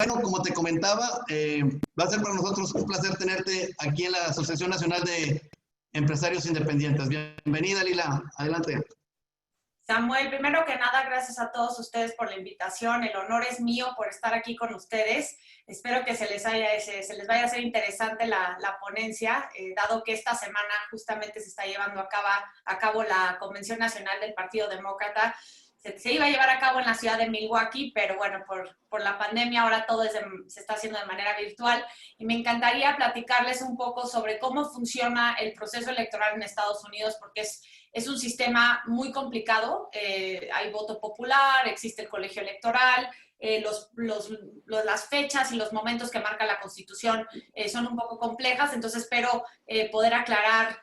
Bueno, como te comentaba, va a ser para nosotros un placer tenerte aquí en la Asociación Nacional de Empresarios Independientes. Bienvenida, Lila. Adelante. Samuel, primero que nada, gracias a todos ustedes por la invitación. El honor es mío por estar aquí con ustedes. Espero que se les vaya a hacer interesante la ponencia, dado que esta semana justamente se está llevando a cabo la Convención Nacional del Partido Demócrata. Se iba a llevar a cabo en la ciudad de Milwaukee, pero bueno, por la pandemia ahora todo se está haciendo de manera virtual. Y me encantaría platicarles un poco sobre cómo funciona el proceso electoral en Estados Unidos, porque es un sistema muy complicado. Hay voto popular, existe el colegio electoral, las fechas y los momentos que marca la Constitución son un poco complejas, entonces espero poder aclarar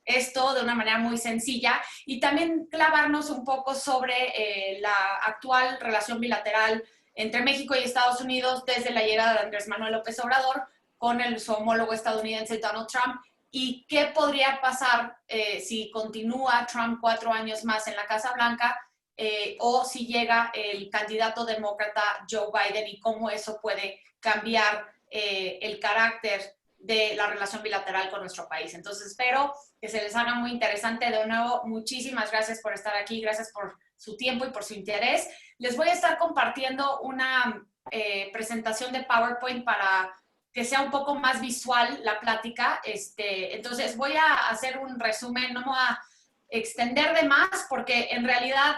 esto de una manera muy sencilla y también clavarnos un poco sobre la actual relación bilateral entre México y Estados Unidos desde la llegada de Andrés Manuel López Obrador con su homólogo estadounidense Donald Trump. ¿Y qué podría pasar si continúa Trump 4 años más en la Casa Blanca o si llega el candidato demócrata Joe Biden y cómo eso puede cambiar el carácter de la relación bilateral con nuestro país? Entonces espero que se les haga muy interesante. De nuevo, muchísimas gracias por estar aquí, gracias por su tiempo y por su interés. Les voy a estar compartiendo una presentación de PowerPoint para que sea un poco más visual la plática. Entonces voy a hacer un resumen, no me voy a extender de más porque en realidad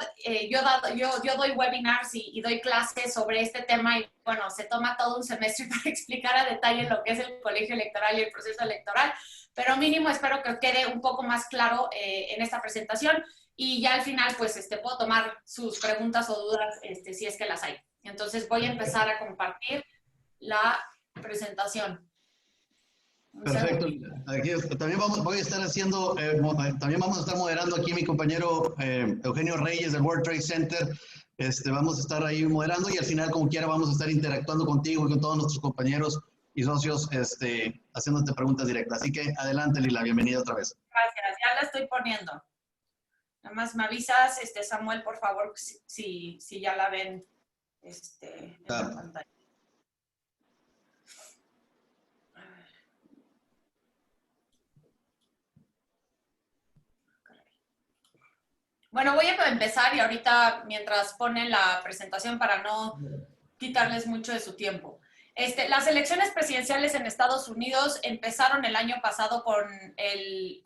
yo doy webinars y doy clases sobre este tema y bueno, se toma todo un semestre para explicar a detalle lo que es el colegio electoral y el proceso electoral, pero mínimo espero que quede un poco más claro en esta presentación y ya al final pues puedo tomar sus preguntas o dudas si es que las hay. Entonces voy a empezar a compartir la presentación. Perfecto. Aquí también voy a estar haciendo, también vamos a estar moderando aquí mi compañero Eugenio Reyes del World Trade Center. Vamos a estar ahí moderando y al final, como quiera, vamos a estar interactuando contigo y con todos nuestros compañeros y socios haciéndote preguntas directas. Así que adelante, Lila, bienvenida otra vez. Gracias, ya la estoy poniendo. Nada más me avisas, Samuel, por favor, si ya la ven en la pantalla. Bueno, voy a empezar y ahorita mientras ponen la presentación para no quitarles mucho de su tiempo. Las elecciones presidenciales en Estados Unidos empezaron el año pasado con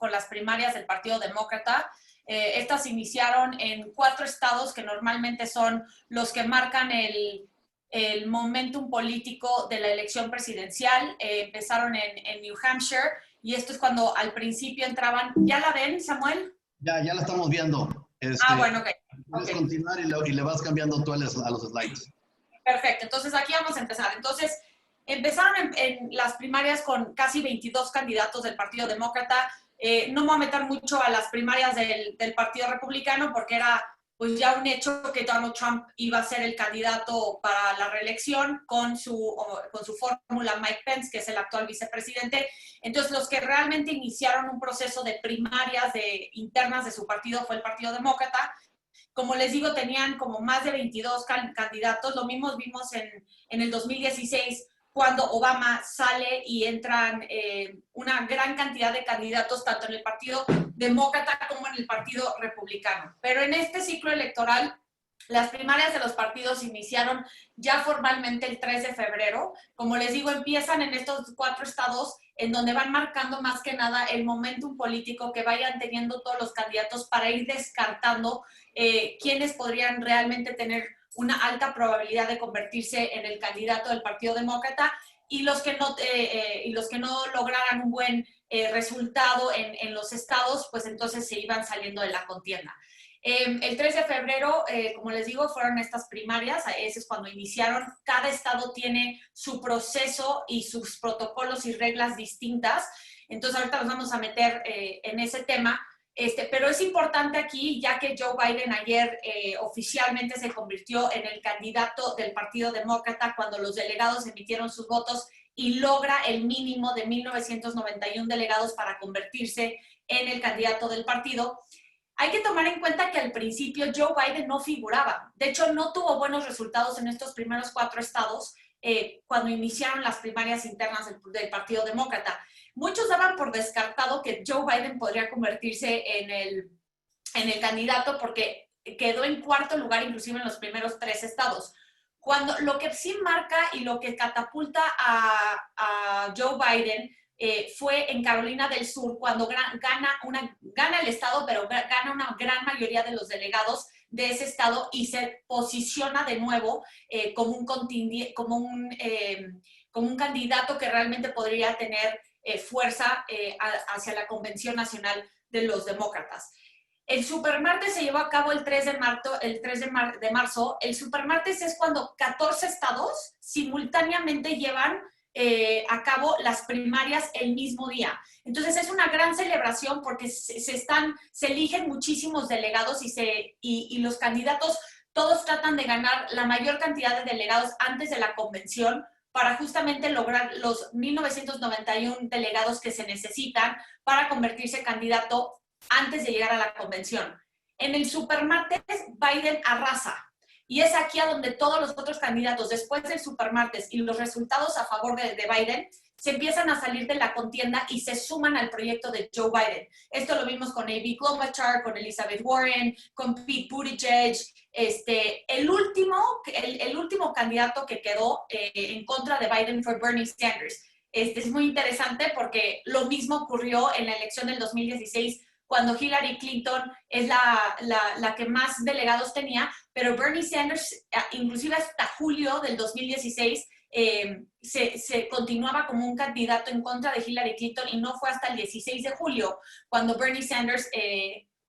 las primarias del Partido Demócrata. Estas iniciaron en 4 estados que normalmente son los que marcan el momentum político de la elección presidencial. Empezaron en New Hampshire y esto es cuando al principio entraban. ¿Ya la ven, Samuel? Ya la estamos viendo. Bueno, ok. Puedes continuar y le vas cambiando tú a los slides. Perfecto, entonces aquí vamos a empezar. Entonces, empezaron en las primarias con casi 22 candidatos del Partido Demócrata. No me voy a meter mucho a las primarias del Partido Republicano porque era pues ya un hecho que Donald Trump iba a ser el candidato para la reelección con su fórmula Mike Pence, que es el actual vicepresidente. Entonces, los que realmente iniciaron un proceso de primarias internas de su partido fue el Partido Demócrata. Como les digo, tenían como más de 22 candidatos. Lo mismo vimos en el 2016, cuando Obama sale y entran una gran cantidad de candidatos, tanto en el Partido Demócrata como en el Partido Republicano. Pero en este ciclo electoral, las primarias de los partidos iniciaron ya formalmente el 3 de febrero. Como les digo, empiezan en estos 4 estados en donde van marcando más que nada el momentum político que vayan teniendo todos los candidatos para ir descartando quiénes podrían realmente tener una alta probabilidad de convertirse en el candidato del Partido Demócrata y los que no lograran un buen resultado en los estados, pues entonces se iban saliendo de la contienda. El 3 de febrero, como les digo, fueron estas primarias, ese es cuando iniciaron. Cada estado tiene su proceso y sus protocolos y reglas distintas, entonces ahorita nos vamos a meter en ese tema. Pero es importante aquí, ya que Joe Biden ayer oficialmente se convirtió en el candidato del Partido Demócrata cuando los delegados emitieron sus votos y logra el mínimo de 1,991 delegados para convertirse en el candidato del partido. Hay que tomar en cuenta que al principio Joe Biden no figuraba. De hecho, no tuvo buenos resultados en estos primeros 4 estados cuando iniciaron las primarias internas del Partido Demócrata. Muchos daban por descartado que Joe Biden podría convertirse en el candidato porque quedó en cuarto lugar inclusive en los primeros 3 estados. Cuando lo que sí marca y lo que catapulta a Joe Biden fue en Carolina del Sur, cuando gana el estado, pero gana una gran mayoría de los delegados de ese estado y se posiciona de nuevo como un candidato que realmente podría tener fuerza hacia la Convención Nacional de los Demócratas. El supermartes se llevó a cabo el 3 de marzo. El supermartes es cuando 14 estados simultáneamente llevan a cabo las primarias el mismo día. Entonces es una gran celebración porque se eligen muchísimos delegados y los candidatos todos tratan de ganar la mayor cantidad de delegados antes de la convención para justamente lograr los 1,991 delegados que se necesitan para convertirse en candidato antes de llegar a la convención. En el supermartes, Biden arrasa. Y es aquí a donde todos los otros candidatos, después del supermartes y los resultados a favor de Biden, se empiezan a salir de la contienda y se suman al proyecto de Joe Biden. Esto lo vimos con Amy Klobuchar, con Elizabeth Warren, con Pete Buttigieg. El último candidato que quedó en contra de Biden fue Bernie Sanders. Es muy interesante porque lo mismo ocurrió en la elección del 2016 cuando Hillary Clinton es la que más delegados tenía, pero Bernie Sanders, inclusive hasta julio del 2016, se continuaba como un candidato en contra de Hillary Clinton y no fue hasta el 16 de julio cuando Bernie Sanders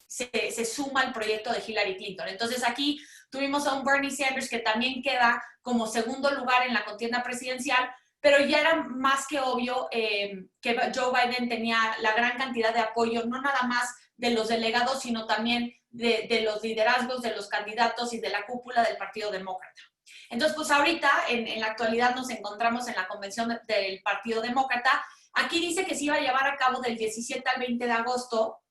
se suma al proyecto de Hillary Clinton. Entonces aquí tuvimos a un Bernie Sanders que también queda como segundo lugar en la contienda presidencial, pero ya era más que obvio que Joe Biden tenía la gran cantidad de apoyo, no nada más de los delegados, sino también de los liderazgos de los candidatos y de la cúpula del Partido Demócrata. Entonces, pues ahorita, en la actualidad, nos encontramos en la convención del Partido Demócrata. Aquí dice que se iba a llevar a cabo del 17 al 20 de agosto.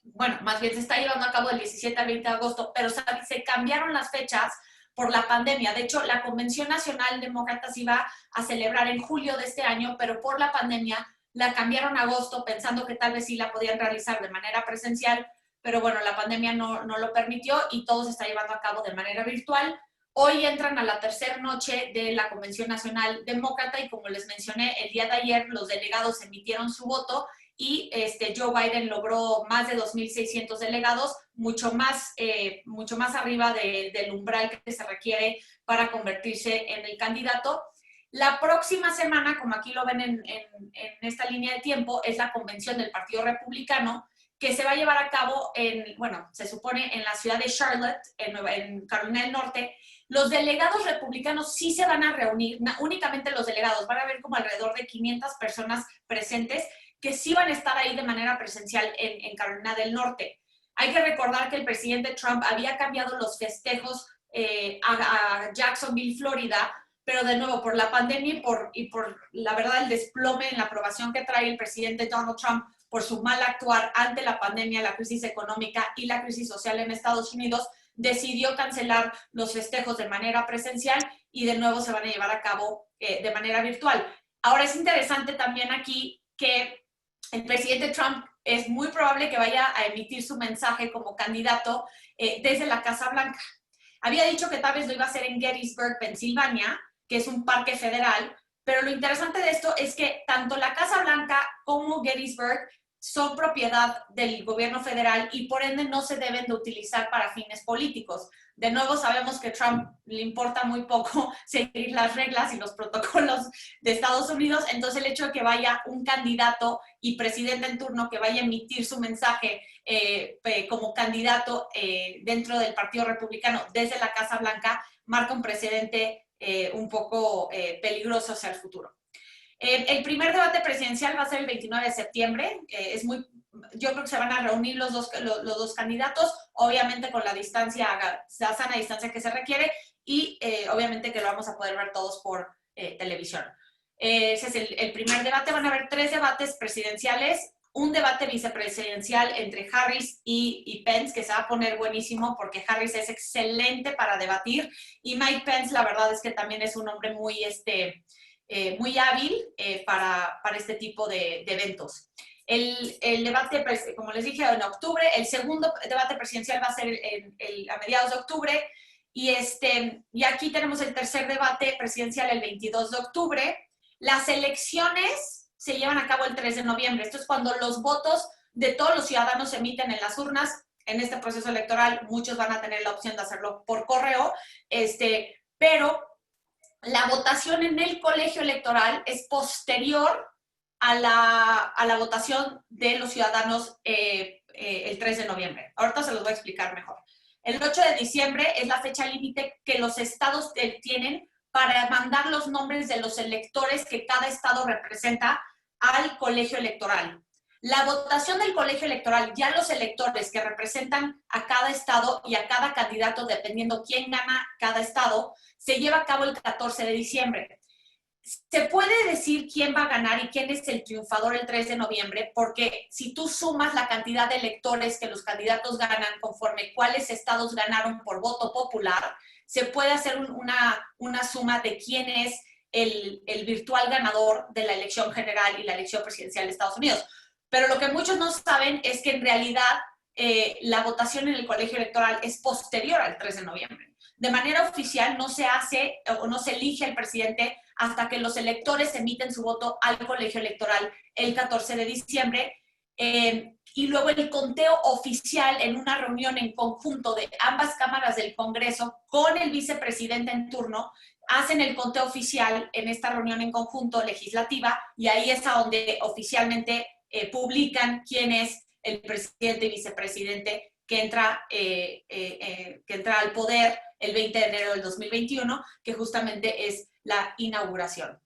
Bueno, más bien se está llevando a cabo del 17 al 20 de agosto, pero se cambiaron las fechas por la pandemia. De hecho, la Convención Nacional Demócrata se iba a celebrar en julio de este año, pero por la pandemia la cambiaron a agosto pensando que tal vez sí la podían realizar de manera presencial, pero bueno, la pandemia no lo permitió y todo se está llevando a cabo de manera virtual. Hoy entran a la tercera noche de la Convención Nacional Demócrata y como les mencioné, el día de ayer los delegados emitieron su voto y Joe Biden logró más de 2,600 delegados, mucho más arriba del umbral que se requiere para convertirse en el candidato. La próxima semana, como aquí lo ven en esta línea de tiempo, es la convención del Partido Republicano, que se va a llevar a cabo se supone en la ciudad de Charlotte, en Carolina del Norte. Los delegados republicanos sí se van a reunir, únicamente los delegados, van a haber como alrededor de 500 personas presentes, que sí van a estar ahí de manera presencial en Carolina del Norte. Hay que recordar que el presidente Trump había cambiado los festejos a Jacksonville, Florida, pero de nuevo por la pandemia y por la verdad el desplome en la aprobación que trae el presidente Donald Trump por su mal actuar ante la pandemia, la crisis económica y la crisis social en Estados Unidos, decidió cancelar los festejos de manera presencial y de nuevo se van a llevar a cabo de manera virtual. Ahora es interesante también aquí que el presidente Trump es muy probable que vaya a emitir su mensaje como candidato desde la Casa Blanca. Había dicho que tal vez lo iba a hacer en Gettysburg, Pensilvania, que es un parque federal, pero lo interesante de esto es que tanto la Casa Blanca como Gettysburg son propiedad del gobierno federal y por ende no se deben de utilizar para fines políticos. De nuevo sabemos que a Trump le importa muy poco seguir las reglas y los protocolos de Estados Unidos, entonces el hecho de que vaya un candidato y presidente en turno que vaya a emitir su mensaje como candidato dentro del Partido Republicano desde la Casa Blanca marca un precedente un poco peligroso hacia el futuro. El primer debate presidencial va a ser el 29 de septiembre. Yo creo que se van a reunir los dos candidatos, obviamente con la sana distancia que se requiere y obviamente que lo vamos a poder ver todos por televisión. Ese es el primer debate. Van a haber 3 debates presidenciales. un debate vicepresidencial entre Harris y Pence, que se va a poner buenísimo porque Harris es excelente para debatir y Mike Pence, la verdad es que también es un hombre muy, muy hábil para este tipo de eventos. El debate, como les dije, en octubre, el segundo debate presidencial va a ser a mediados de octubre y aquí tenemos el tercer debate presidencial el 22 de octubre. Las elecciones se llevan a cabo el 3 de noviembre. Esto es cuando los votos de todos los ciudadanos se emiten en las urnas. En este proceso electoral muchos van a tener la opción de hacerlo por correo, pero la votación en el colegio electoral es posterior a la votación de los ciudadanos el 3 de noviembre. Ahorita se los voy a explicar mejor. El 8 de diciembre es la fecha límite que los estados tienen para mandar los nombres de los electores que cada estado representa al colegio electoral. La votación del colegio electoral, ya los electores que representan a cada estado y a cada candidato, dependiendo quién gana cada estado, se lleva a cabo el 14 de diciembre. Se puede decir quién va a ganar y quién es el triunfador el 3 de noviembre, porque si tú sumas la cantidad de electores que los candidatos ganan conforme cuáles estados ganaron por voto popular, se puede hacer una suma de quién es el virtual ganador de la elección general y la elección presidencial de Estados Unidos. Pero lo que muchos no saben es que en realidad la votación en el colegio electoral es posterior al 3 de noviembre. De manera oficial no se hace o no se elige al presidente hasta que los electores emiten su voto al colegio electoral el 14 de diciembre. Y luego el conteo oficial en una reunión en conjunto de ambas cámaras del Congreso con el vicepresidente en turno, hacen el conteo oficial en esta reunión en conjunto legislativa y ahí es a donde oficialmente publican quién es el presidente y vicepresidente que entra al poder el 20 de enero del 2021, que justamente es la inauguración.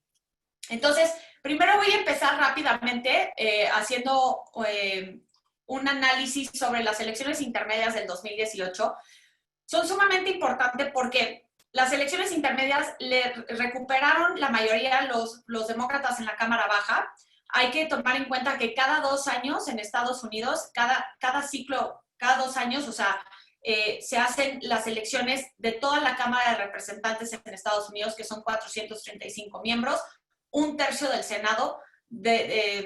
Entonces, primero voy a empezar rápidamente haciendo un análisis sobre las elecciones intermedias del 2018. Son sumamente importantes porque las elecciones intermedias le recuperaron la mayoría los demócratas en la Cámara Baja. Hay que tomar en cuenta que cada 2 años en Estados Unidos, cada ciclo, cada 2 años, o sea, se hacen las elecciones de toda la Cámara de Representantes en Estados Unidos, que son 435 miembros, 1/3 del Senado.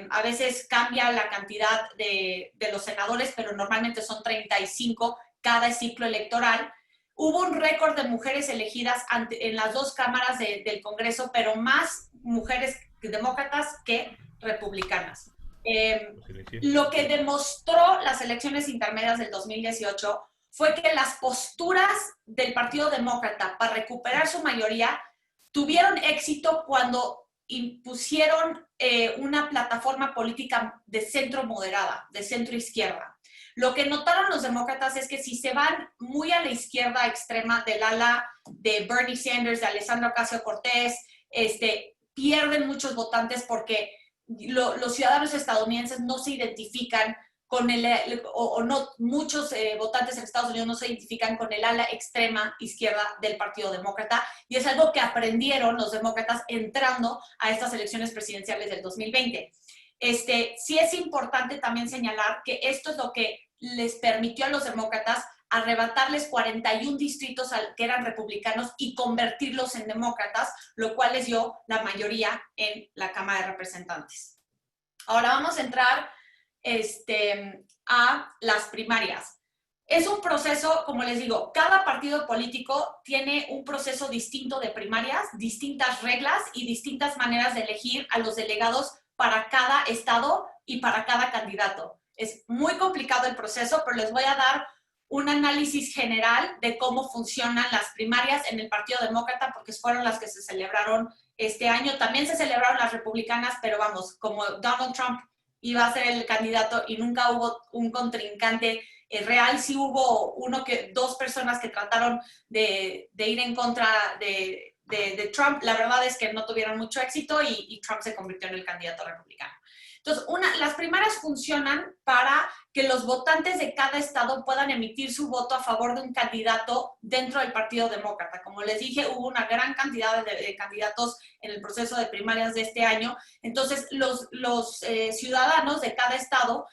A veces cambia la cantidad de los senadores, pero normalmente son 35 cada ciclo electoral. Hubo un récord de mujeres elegidas en las 2 cámaras del Congreso, pero más mujeres demócratas que republicanas. Lo que demostró las elecciones intermedias del 2018 fue que las posturas del Partido Demócrata para recuperar su mayoría tuvieron éxito cuando impusieron una plataforma política de centro moderada, de centro izquierda. Lo que notaron los demócratas es que si se van muy a la izquierda extrema del ala de Bernie Sanders, de Alexandria Ocasio-Cortez, pierden muchos votantes porque los ciudadanos estadounidenses no se identifican con muchos votantes en Estados Unidos no se identifican con el ala extrema izquierda del Partido Demócrata, y es algo que aprendieron los demócratas entrando a estas elecciones presidenciales del 2020. Sí es importante también señalar que esto es lo que les permitió a los demócratas arrebatarles 41 distritos que eran republicanos y convertirlos en demócratas, lo cual les dio la mayoría en la Cámara de Representantes. Ahora vamos a entrar a las primarias. Es un proceso, como les digo, cada partido político tiene un proceso distinto de primarias, distintas reglas y distintas maneras de elegir a los delegados para cada estado y para cada candidato. Es muy complicado el proceso, pero les voy a dar un análisis general de cómo funcionan las primarias en el Partido Demócrata, porque fueron las que se celebraron este año. También se celebraron las republicanas, pero vamos, como Donald Trump iba a ser el candidato y nunca hubo un contrincante real, sí hubo 2 personas que trataron de ir en contra de Trump. La verdad es que no tuvieron mucho éxito y Trump se convirtió en el candidato republicano. Entonces, las primarias funcionan para que los votantes de cada estado puedan emitir su voto a favor de un candidato dentro del Partido Demócrata. Como les dije, hubo una gran cantidad de candidatos en el proceso de primarias de este año. Entonces, los ciudadanos de cada estado,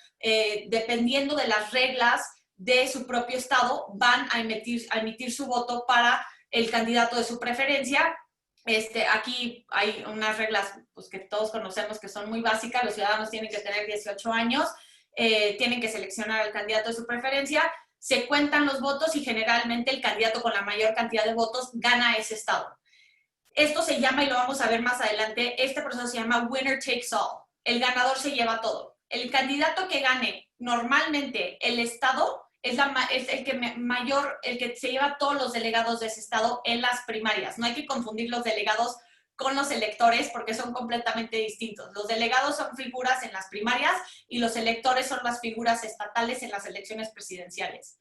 dependiendo de las reglas de su propio estado, van a emitir su voto para el candidato de su preferencia. Aquí hay unas reglas pues, que todos conocemos que son muy básicas. Los ciudadanos tienen que tener 18 años, tienen que seleccionar al candidato de su preferencia, se cuentan los votos y generalmente el candidato con la mayor cantidad de votos gana ese estado. Esto se llama, y lo vamos a ver más adelante, este proceso se llama winner takes all. El ganador se lleva todo. El candidato que gane normalmente el estado es el que se lleva todos los delegados de ese estado en las primarias. No hay que confundir los delegados con los electores porque son completamente distintos. Los delegados son figuras en las primarias y los electores son las figuras estatales en las elecciones presidenciales.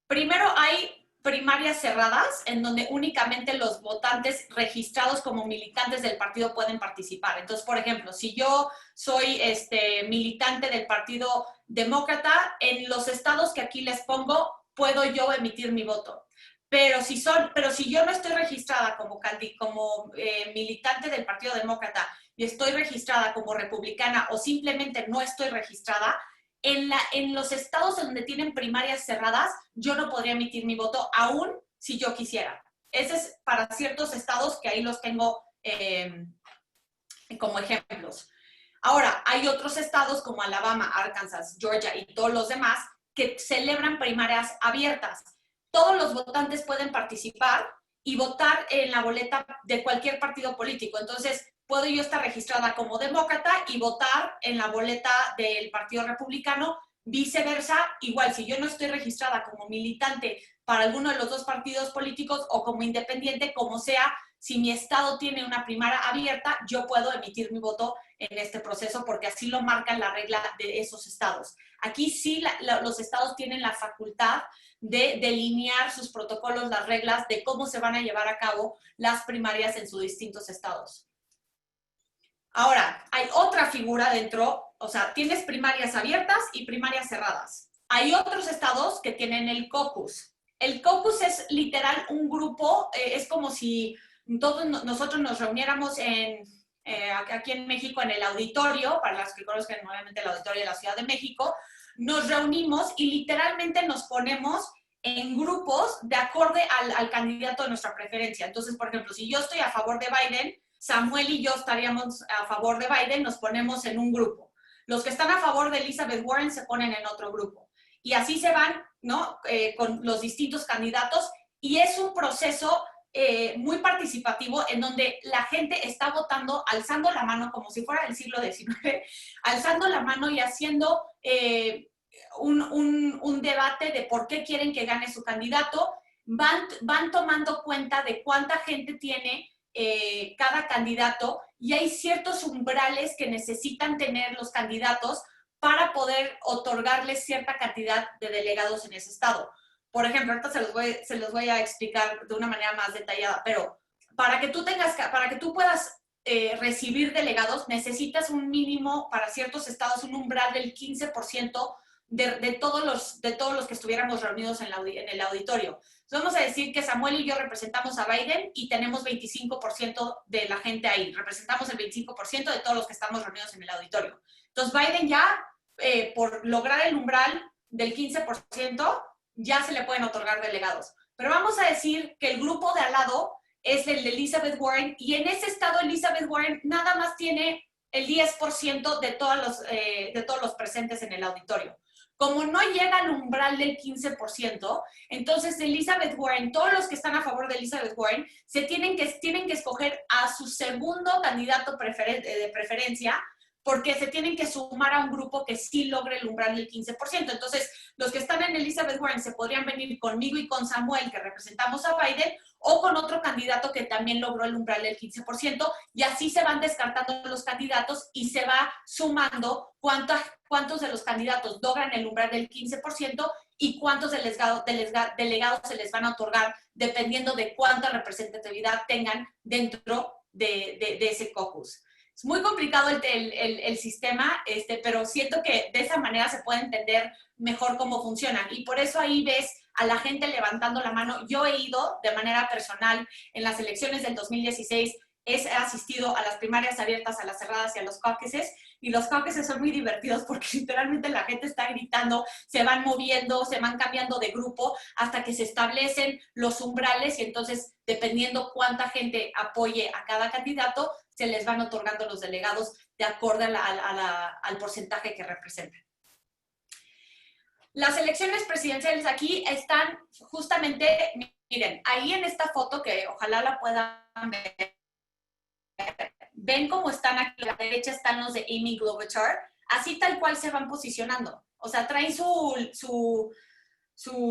Primero hay primarias cerradas en donde únicamente los votantes registrados como militantes del partido pueden participar. Entonces, por ejemplo, si yo soy militante del Partido Demócrata, en los estados que aquí les pongo, puedo yo emitir mi voto. Pero si yo no estoy registrada como militante del Partido Demócrata y estoy registrada como republicana o simplemente no estoy registrada, en los estados en donde tienen primarias cerradas, yo no podría emitir mi voto aún si yo quisiera. Ese es para ciertos estados que ahí los tengo como ejemplos. Ahora, hay otros estados como Alabama, Arkansas, Georgia y todos los demás que celebran primarias abiertas. Todos los votantes pueden participar y votar en la boleta de cualquier partido político. Entonces, puedo yo estar registrada como demócrata y votar en la boleta del Partido Republicano. Viceversa, igual, si yo no estoy registrada como militante para alguno de los dos partidos políticos o como independiente, como sea, si mi estado tiene una primaria abierta, yo puedo emitir mi voto en este proceso porque así lo marcan la regla de esos estados. Aquí sí los estados tienen la facultad de delinear sus protocolos, las reglas de cómo se van a llevar a cabo las primarias en sus distintos estados. Ahora, hay otra figura dentro, o sea, tienes primarias abiertas y primarias cerradas. Hay otros estados que tienen el caucus. El caucus es literal un grupo, es como si todos nosotros nos reuniéramos aquí en México en el auditorio, para las que conozcan nuevamente el auditorio de la Ciudad de México, nos reunimos y literalmente nos ponemos en grupos de acorde al candidato de nuestra preferencia. Entonces, por ejemplo, si yo estoy a favor de Biden, Samuel y yo estaríamos a favor de Biden, nos ponemos en un grupo. Los que están a favor de Elizabeth Warren se ponen en otro grupo. Y así se van, ¿no? Con los distintos candidatos. Y es un proceso muy participativo en donde la gente está votando, alzando la mano, como si fuera del siglo XIX, alzando la mano y haciendo un debate de por qué quieren que gane su candidato. Van tomando cuenta de cuánta gente tiene cada candidato y hay ciertos umbrales que necesitan tener los candidatos para poder otorgarles cierta cantidad de delegados en ese estado. Por ejemplo, ahorita se los voy a explicar de una manera más detallada, pero para que tú puedas recibir delegados, necesitas un mínimo para ciertos estados, un umbral del 15% de todos los que estuviéramos reunidos en el auditorio. Entonces, vamos a decir que Samuel y yo representamos a Biden y tenemos 25% de la gente ahí. Representamos el 25% de todos los que estamos reunidos en el auditorio. Entonces, Biden ya, por lograr el umbral del 15%, ya se le pueden otorgar delegados. Pero vamos a decir que el grupo de al lado es el de Elizabeth Warren y en ese estado Elizabeth Warren nada más tiene el 10% de todos los presentes en el auditorio. Como no llega al umbral del 15%, entonces Elizabeth Warren, todos los que están a favor de Elizabeth Warren, tienen que escoger a su segundo candidato de preferencia porque se tienen que sumar a un grupo que sí logre el umbral del 15%. Entonces, los que están en Elizabeth Warren se podrían venir conmigo y con Samuel, que representamos a Biden, o con otro candidato que también logró el umbral del 15%, y así se van descartando los candidatos y se va sumando cuántos de los candidatos logran el umbral del 15% y cuántos delegados se les van a otorgar dependiendo de cuánta representatividad tengan dentro de ese caucus. Es muy complicado el sistema, pero siento que de esa manera se puede entender mejor cómo funciona. Y por eso ahí ves a la gente levantando la mano. Yo he ido de manera personal en las elecciones del 2016, he asistido a las primarias abiertas, a las cerradas y a los caucuses, y los caucuses son muy divertidos porque literalmente la gente está gritando, se van moviendo, se van cambiando de grupo hasta que se establecen los umbrales y entonces, dependiendo cuánta gente apoye a cada candidato, se les van otorgando los delegados de acuerdo al porcentaje que representan. Las elecciones presidenciales aquí están justamente, miren, ahí en esta foto que ojalá la puedan ver, ven cómo están aquí, a la derecha están los de Amy Klobuchar, así tal cual se van posicionando. O sea, traen su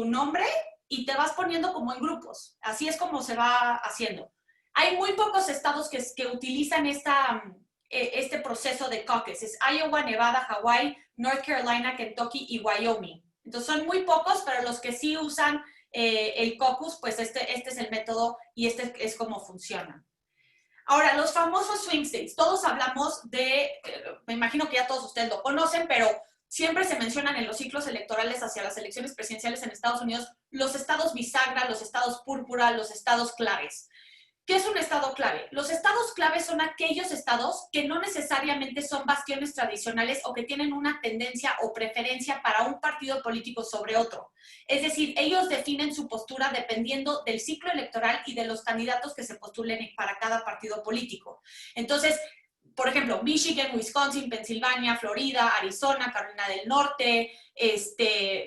nombre y te vas poniendo como en grupos. Así es como se va haciendo. Hay muy pocos estados que utilizan este proceso de caucus. Es Iowa, Nevada, Hawaii, North Carolina, Kentucky y Wyoming. Entonces son muy pocos, pero los que sí usan el caucus, pues este es el método y este es cómo funciona. Ahora, los famosos swing states. Todos hablamos de, me imagino que ya todos ustedes lo conocen, pero siempre se mencionan en los ciclos electorales hacia las elecciones presidenciales en Estados Unidos los estados bisagra, los estados púrpura, los estados claves. ¿Qué es un estado clave? Los estados claves son aquellos estados que no necesariamente son bastiones tradicionales o que tienen una tendencia o preferencia para un partido político sobre otro. Es decir, ellos definen su postura dependiendo del ciclo electoral y de los candidatos que se postulen para cada partido político. Entonces, por ejemplo, Michigan, Wisconsin, Pensilvania, Florida, Arizona, Carolina del Norte,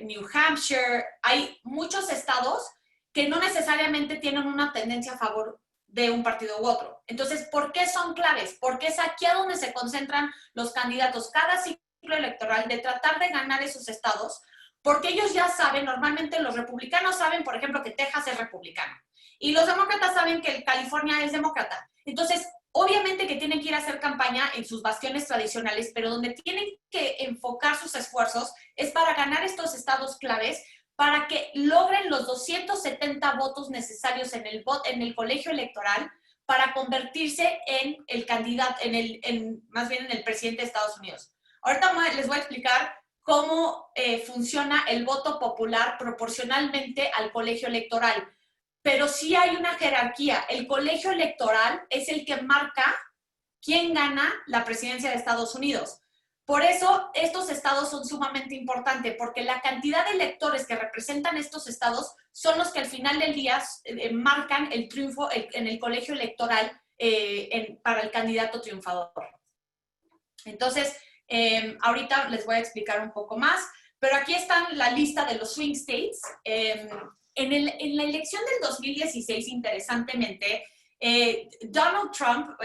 New Hampshire, hay muchos estados que no necesariamente tienen una tendencia a favor de un partido u otro. Entonces, ¿por qué son claves? Porque es aquí a donde se concentran los candidatos cada ciclo electoral de tratar de ganar esos estados, porque ellos ya saben, normalmente los republicanos saben, por ejemplo, que Texas es republicano, y los demócratas saben que California es demócrata. Entonces, obviamente que tienen que ir a hacer campaña en sus bastiones tradicionales, pero donde tienen que enfocar sus esfuerzos es para ganar estos estados claves, para que logren los 270 votos necesarios en el colegio electoral para convertirse en el candidato, más bien en el presidente de Estados Unidos. Ahorita les voy a explicar cómo funciona el voto popular proporcionalmente al colegio electoral. Pero sí hay una jerarquía. El colegio electoral es el que marca quién gana la presidencia de Estados Unidos. Por eso, estos estados son sumamente importantes, porque la cantidad de electores que representan estos estados son los que al final del día marcan el triunfo en el colegio electoral para el candidato triunfador. Entonces, ahorita les voy a explicar un poco más, pero aquí está la lista de los swing states. En la elección del 2016, interesantemente, Donald Trump,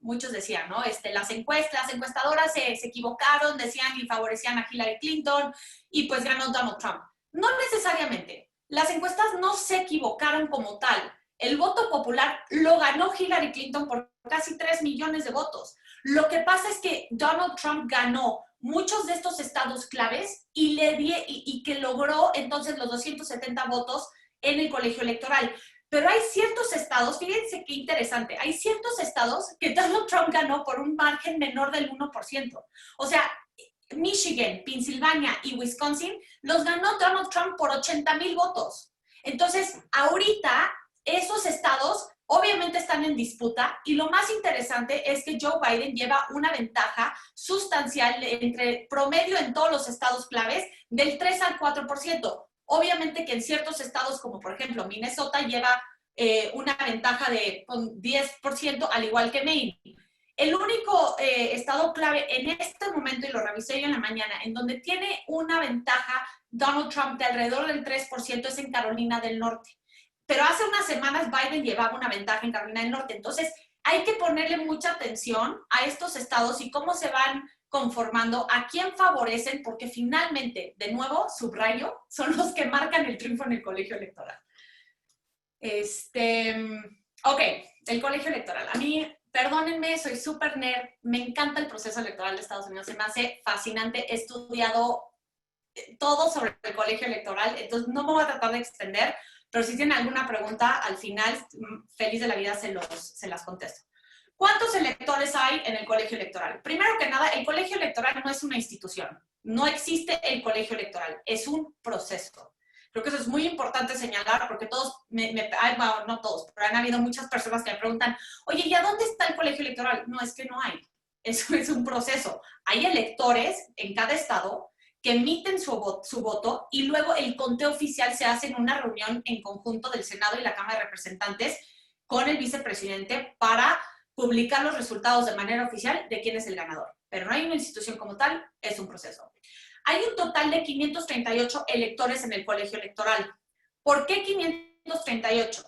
muchos decían, ¿no? Las encuestadoras se equivocaron, decían y favorecían a Hillary Clinton, y pues ganó Donald Trump. No necesariamente. Las encuestas no se equivocaron como tal. El voto popular lo ganó Hillary Clinton por casi 3 millones de votos. Lo que pasa es que Donald Trump ganó muchos de estos estados claves y que logró entonces los 270 votos en el colegio electoral. Pero hay ciertos estados, fíjense qué interesante, hay ciertos estados que Donald Trump ganó por un margen menor del 1%. O sea, Michigan, Pensilvania y Wisconsin los ganó Donald Trump por 80,000 votos. Entonces, ahorita esos estados obviamente están en disputa y lo más interesante es que Joe Biden lleva una ventaja sustancial entre promedio en todos los estados claves del 3 al 4%. Obviamente que en ciertos estados, como por ejemplo Minnesota, lleva una ventaja de 10%, al igual que Maine. El único estado clave en este momento, y lo revisé yo en la mañana, en donde tiene una ventaja Donald Trump de alrededor del 3% es en Carolina del Norte. Pero hace unas semanas Biden llevaba una ventaja en Carolina del Norte. Entonces, hay que ponerle mucha atención a estos estados y cómo se van conformando, a quién favorecen, porque finalmente, de nuevo, subrayo, son los que marcan el triunfo en el colegio electoral. Ok, el colegio electoral. A mí, perdónenme, soy súper nerd, me encanta el proceso electoral de Estados Unidos, se me hace fascinante, he estudiado todo sobre el colegio electoral, entonces no me voy a tratar de extender, pero si tienen alguna pregunta, al final, feliz de la vida se las contesto. ¿Cuántos electores hay en el colegio electoral? Primero que nada, el colegio electoral no es una institución. No existe el colegio electoral. Es un proceso. Creo que eso es muy importante señalar porque todos, bueno, no todos, pero han habido muchas personas que me preguntan, oye, ¿y a dónde está el colegio electoral? No, es que no hay. Eso es un proceso. Hay electores en cada estado que emiten su voto y luego el conteo oficial se hace en una reunión en conjunto del Senado y la Cámara de Representantes con el vicepresidente para publicar los resultados de manera oficial de quién es el ganador. Pero no hay una institución como tal, es un proceso. Hay un total de 538 electores en el colegio electoral. ¿Por qué 538?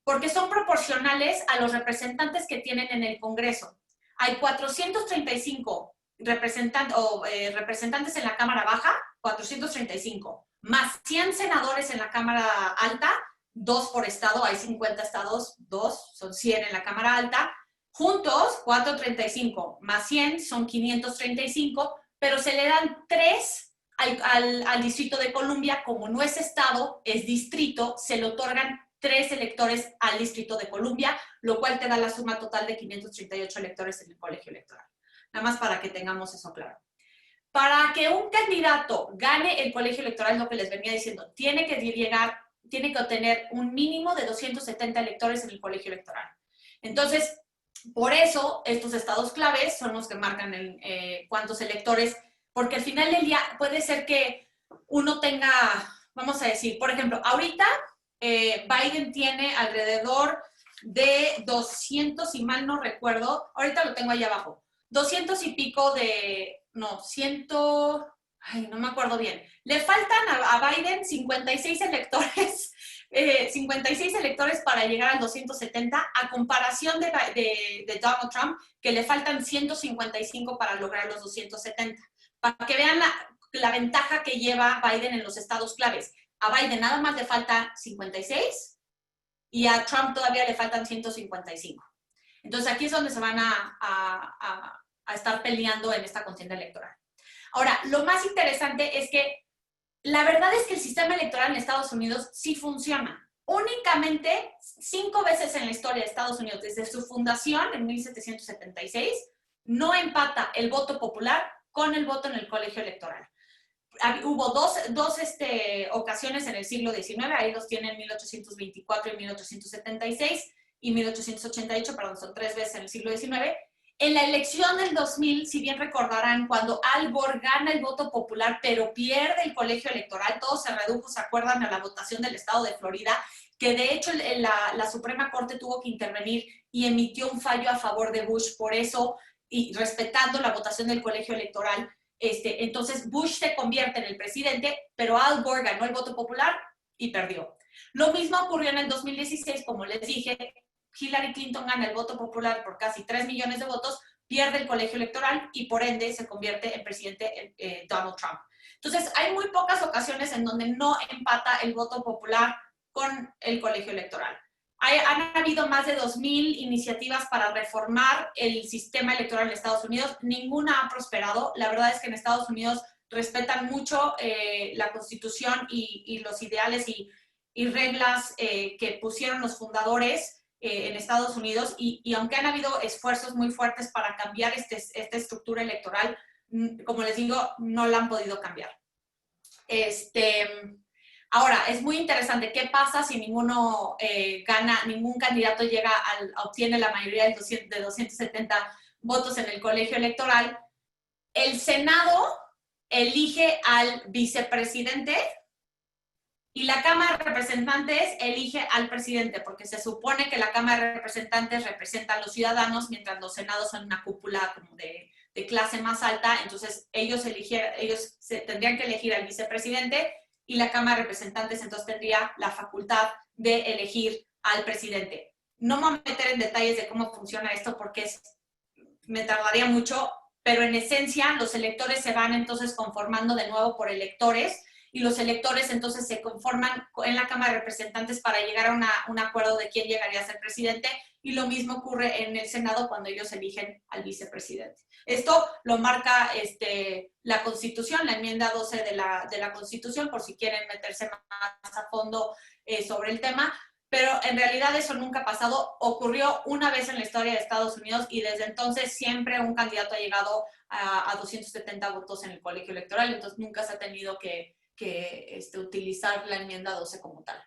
Porque son proporcionales a los representantes que tienen en el Congreso. Hay 435 representantes en la Cámara Baja, 435, más 100 senadores en la Cámara Alta, 2 por estado, hay 50 estados, 2, son 100 en la Cámara Alta. Juntos, 435 más 100 son 535, pero se le dan 3 al Distrito de Columbia. Como no es estado, es distrito, se le otorgan 3 electores al Distrito de Columbia, lo cual te da la suma total de 538 electores en el colegio electoral. Nada más para que tengamos eso claro. Para que un candidato gane el colegio electoral, lo que les venía diciendo, tiene que obtener un mínimo de 270 electores en el colegio electoral. Entonces, por eso, estos estados claves son los que marcan cuántos electores, porque al final del día puede ser que uno tenga, vamos a decir, por ejemplo, ahorita Biden tiene alrededor de 200, si mal no recuerdo, ahorita lo tengo ahí abajo, 200 y pico no me acuerdo bien. Le faltan a Biden 56 electores 56 electores para llegar al 270, a comparación de Donald Trump, que le faltan 155 para lograr los 270. Para que vean la ventaja que lleva Biden en los estados claves. A Biden nada más le falta 56 y a Trump todavía le faltan 155. Entonces aquí es donde se van a estar peleando en esta contienda electoral. Ahora, lo más interesante es que la verdad es que el sistema electoral en Estados Unidos sí funciona. Únicamente 5 veces en la historia de Estados Unidos, desde su fundación en 1776, no empata el voto popular con el voto en el colegio electoral. Hubo dos ocasiones en el siglo XIX, ahí los tienen 1824 y 1876, y 1888, perdón, son 3 veces en el siglo XIX. En la elección del 2000, si bien recordarán, cuando Al Gore gana el voto popular, pero pierde el colegio electoral, todo se redujo, ¿se acuerdan?, a la votación del estado de Florida, que de hecho la Suprema Corte tuvo que intervenir y emitió un fallo a favor de Bush por eso, y respetando la votación del colegio electoral. Entonces Bush se convierte en el presidente, pero Al Gore ganó el voto popular y perdió. Lo mismo ocurrió en el 2016, como les dije, Hillary Clinton gana el voto popular por casi 3 millones de votos, pierde el colegio electoral y por ende se convierte en presidente Donald Trump. Entonces, hay muy pocas ocasiones en donde no empata el voto popular con el colegio electoral. Han habido más de 2,000 iniciativas para reformar el sistema electoral en Estados Unidos. Ninguna ha prosperado. La verdad es que en Estados Unidos respetan mucho la Constitución y los ideales y reglas que pusieron los fundadores en Estados Unidos, y aunque han habido esfuerzos muy fuertes para cambiar esta estructura electoral, como les digo, no la han podido cambiar. Ahora, es muy interesante, ¿qué pasa si ninguno gana, ningún candidato obtiene la mayoría de 270 votos en el colegio electoral? El Senado elige al vicepresidente y la Cámara de Representantes elige al presidente, porque se supone que la Cámara de Representantes representa a los ciudadanos, mientras los senados son una cúpula como de clase más alta. Entonces ellos tendrían que elegir al vicepresidente y la Cámara de Representantes entonces tendría la facultad de elegir al presidente. No me voy a meter en detalles de cómo funciona esto porque me tardaría mucho, pero en esencia los electores se van entonces conformando de nuevo por electores, y los electores entonces se conforman en la Cámara de Representantes para llegar a un acuerdo de quién llegaría a ser presidente, y lo mismo ocurre en el Senado cuando ellos eligen al vicepresidente. Esto lo marca la Constitución, la enmienda 12 de la Constitución, por si quieren meterse más a fondo sobre el tema, pero en realidad eso nunca ha pasado. Ocurrió una vez en la historia de Estados Unidos y desde entonces siempre un candidato ha llegado a 270 votos en el colegio electoral, entonces nunca se ha tenido que utilizar la enmienda 12 como tal.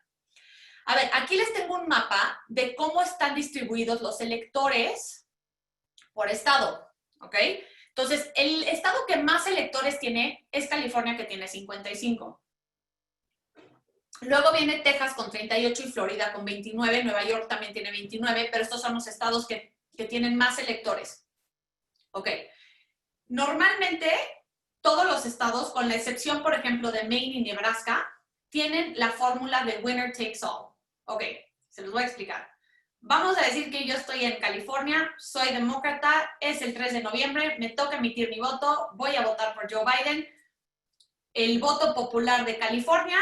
A ver, aquí les tengo un mapa de cómo están distribuidos los electores por estado, ¿ok? Entonces, el estado que más electores tiene es California, que tiene 55. Luego viene Texas con 38 y Florida con 29. Nueva York también tiene 29, pero estos son los estados que tienen más electores. Ok. Normalmente, todos los estados, con la excepción, por ejemplo, de Maine y Nebraska, tienen la fórmula de winner takes all. Ok, se los voy a explicar. Vamos a decir que yo estoy en California, soy demócrata, es el 3 de noviembre, me toca emitir mi voto, voy a votar por Joe Biden. El voto popular de California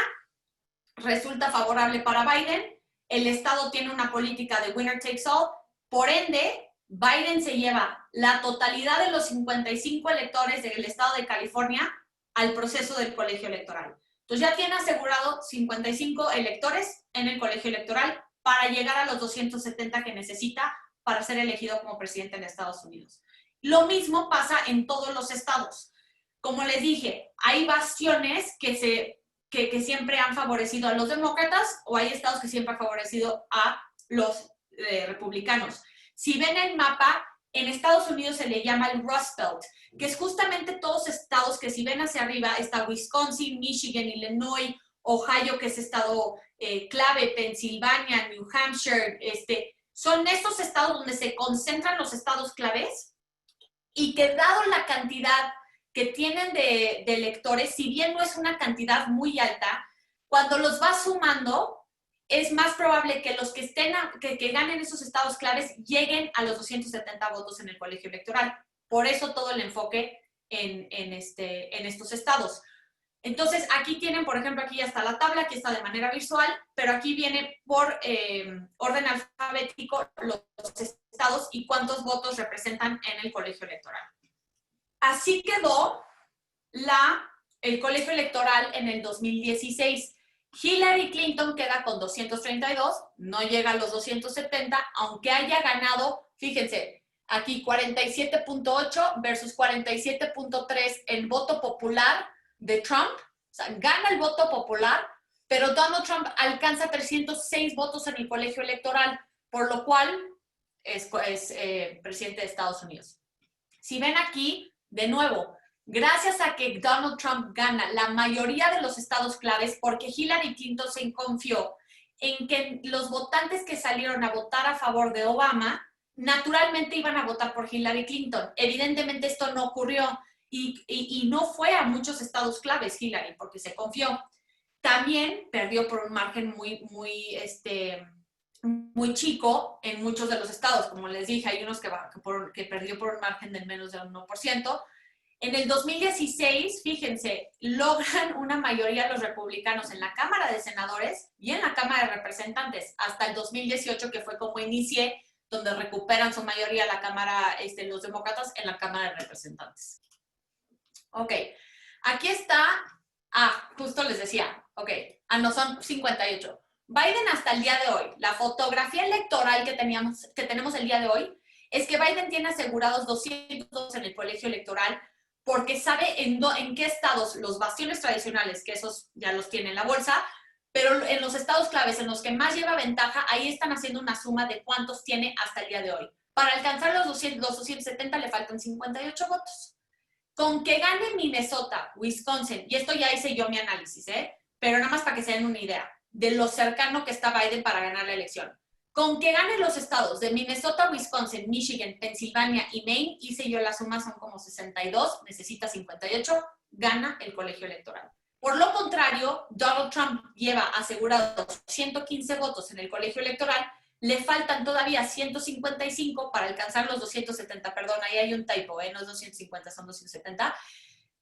resulta favorable para Biden. El estado tiene una política de winner takes all. Por ende, Biden se lleva la totalidad de los 55 electores del estado de California al proceso del colegio electoral. Entonces ya tiene asegurado 55 electores en el colegio electoral para llegar a los 270 que necesita para ser elegido como presidente de Estados Unidos. Lo mismo pasa en todos los estados. Como les dije, hay bastiones que siempre han favorecido a los demócratas o hay estados que siempre han favorecido a los republicanos. Si ven el mapa, en Estados Unidos se le llama el Rust Belt, que es justamente todos estados que si ven hacia arriba está Wisconsin, Michigan, Illinois, Ohio, que es estado clave, Pensilvania, New Hampshire, son estos estados donde se concentran los estados claves y que dado la cantidad que tienen de electores, si bien no es una cantidad muy alta, cuando los vas sumando, es más probable que los que ganen esos estados claves lleguen a los 270 votos en el colegio electoral. Por eso todo el enfoque en estos estados. Entonces, aquí tienen, por ejemplo, aquí ya está la tabla, aquí está de manera visual, pero aquí viene por orden alfabético los estados y cuántos votos representan en el colegio electoral. Así quedó el colegio electoral en el 2016. Hillary Clinton queda con 232, no llega a los 270, aunque haya ganado, fíjense, aquí 47.8 versus 47.3 el voto popular de Trump. O sea, gana el voto popular, pero Donald Trump alcanza 306 votos en el colegio electoral, por lo cual es presidente de Estados Unidos. Si ven aquí, de nuevo, gracias a que Donald Trump gana la mayoría de los estados claves, porque Hillary Clinton se confió en que los votantes que salieron a votar a favor de Obama, naturalmente iban a votar por Hillary Clinton. Evidentemente esto no ocurrió y no fue a muchos estados claves Hillary, porque se confió. También perdió por un margen muy chico en muchos de los estados. Como les dije, hay unos que perdió por un margen de menos del 1%. En el 2016, fíjense, logran una mayoría los republicanos en la Cámara de Senadores y en la Cámara de Representantes, hasta el 2018, que fue como inicié, donde recuperan su mayoría la Cámara, los demócratas en la Cámara de Representantes. Ok, aquí está, justo les decía, ok, no son 58. Biden hasta el día de hoy, la fotografía electoral que tenemos el día de hoy, es que Biden tiene asegurados 200 en el colegio electoral, porque sabe en qué estados los bastiones tradicionales, que esos ya los tiene en la bolsa, pero en los estados claves, en los que más lleva ventaja, ahí están haciendo una suma de cuántos tiene hasta el día de hoy. Para alcanzar los 270 le faltan 58 votos. Con que gane Minnesota, Wisconsin, y esto ya hice yo mi análisis, pero nada más para que se den una idea de lo cercano que está Biden para ganar la elección. Con que ganen los estados de Minnesota, Wisconsin, Michigan, Pensilvania y Maine, hice yo la suma, son como 62, necesita 58, gana el colegio electoral. Por lo contrario, Donald Trump lleva asegurados 115 votos en el colegio electoral, le faltan todavía 155 para alcanzar los 270, perdón, ahí hay un typo, no es 250, son 270.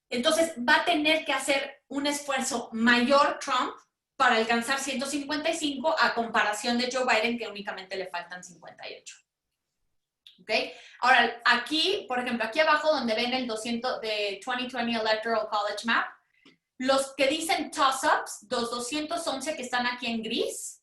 Entonces va a tener que hacer un esfuerzo mayor Trump para alcanzar 155 a comparación de Joe Biden, que únicamente le faltan 58. ¿Ok? Ahora, aquí, por ejemplo, aquí abajo donde ven el 200 de 2020 Electoral College Map, los que dicen toss-ups, los 211 que están aquí en gris,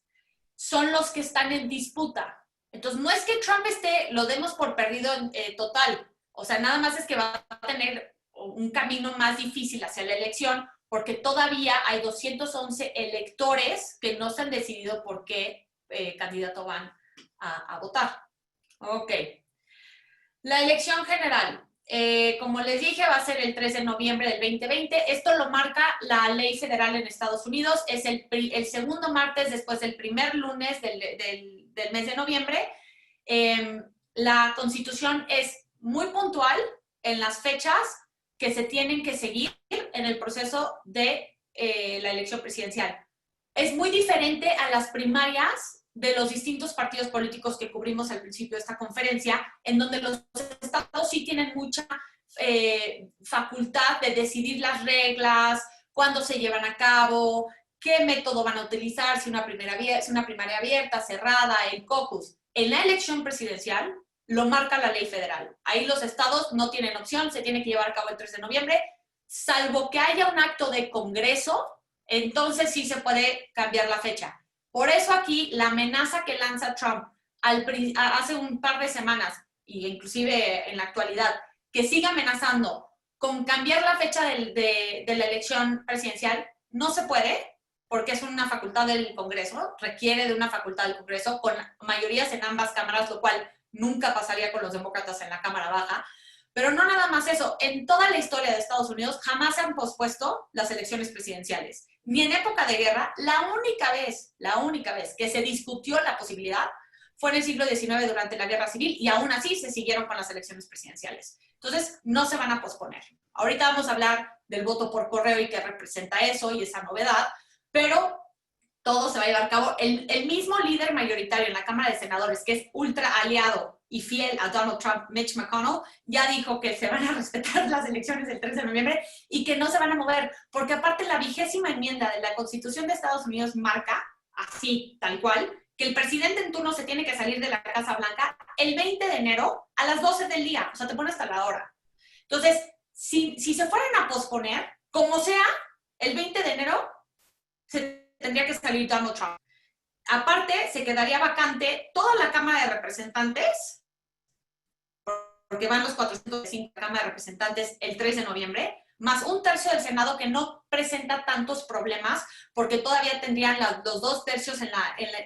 son los que están en disputa. Entonces, no es que Trump lo demos por perdido total. O sea, nada más es que va a tener un camino más difícil hacia la elección, porque todavía hay 211 electores que no se han decidido por qué candidato van a votar. Ok. La elección general. Como les dije, va a ser el 3 de noviembre del 2020. Esto lo marca la ley federal en Estados Unidos. Es el segundo martes después del primer lunes del mes de noviembre. La Constitución es muy puntual en las fechas que se tienen que seguir en el proceso de la elección presidencial. Es muy diferente a las primarias de los distintos partidos políticos que cubrimos al principio de esta conferencia, en donde los estados sí tienen mucha facultad de decidir las reglas, cuándo se llevan a cabo, qué método van a utilizar, si una primaria abierta, cerrada, el caucus. En la elección presidencial lo marca la ley federal. Ahí los estados no tienen opción, se tiene que llevar a cabo el 3 de noviembre, salvo que haya un acto de Congreso, entonces sí se puede cambiar la fecha. Por eso aquí la amenaza que lanza Trump hace un par de semanas, e inclusive en la actualidad, que sigue amenazando con cambiar la fecha de la elección presidencial, no se puede, porque es una facultad del Congreso, requiere de una facultad del Congreso, con mayorías en ambas cámaras, lo cual nunca pasaría con los demócratas en la Cámara Baja. Pero no nada más eso, en toda la historia de Estados Unidos jamás se han pospuesto las elecciones presidenciales. Ni en época de guerra, la única vez que se discutió la posibilidad fue en el siglo XIX durante la Guerra Civil y aún así se siguieron con las elecciones presidenciales. Entonces, no se van a posponer. Ahorita vamos a hablar del voto por correo y qué representa eso y esa novedad, pero todo se va a llevar a cabo. El mismo líder mayoritario en la Cámara de Senadores, que es ultra aliado y fiel a Donald Trump, Mitch McConnell, ya dijo que se van a respetar las elecciones del 3 de noviembre y que no se van a mover, porque aparte la 20ª enmienda de la Constitución de Estados Unidos marca, así, tal cual, que el presidente en turno se tiene que salir de la Casa Blanca el 20 de enero a las 12 del día, o sea, te pone hasta la hora. Entonces, si se fueran a posponer, como sea, el 20 de enero se tendría que salir Donald Trump. Aparte, se quedaría vacante toda la Cámara de Representantes, porque van los 405 Cámara de Representantes el 3 de noviembre, más un tercio del Senado que no presenta tantos problemas, porque todavía tendrían los 2/3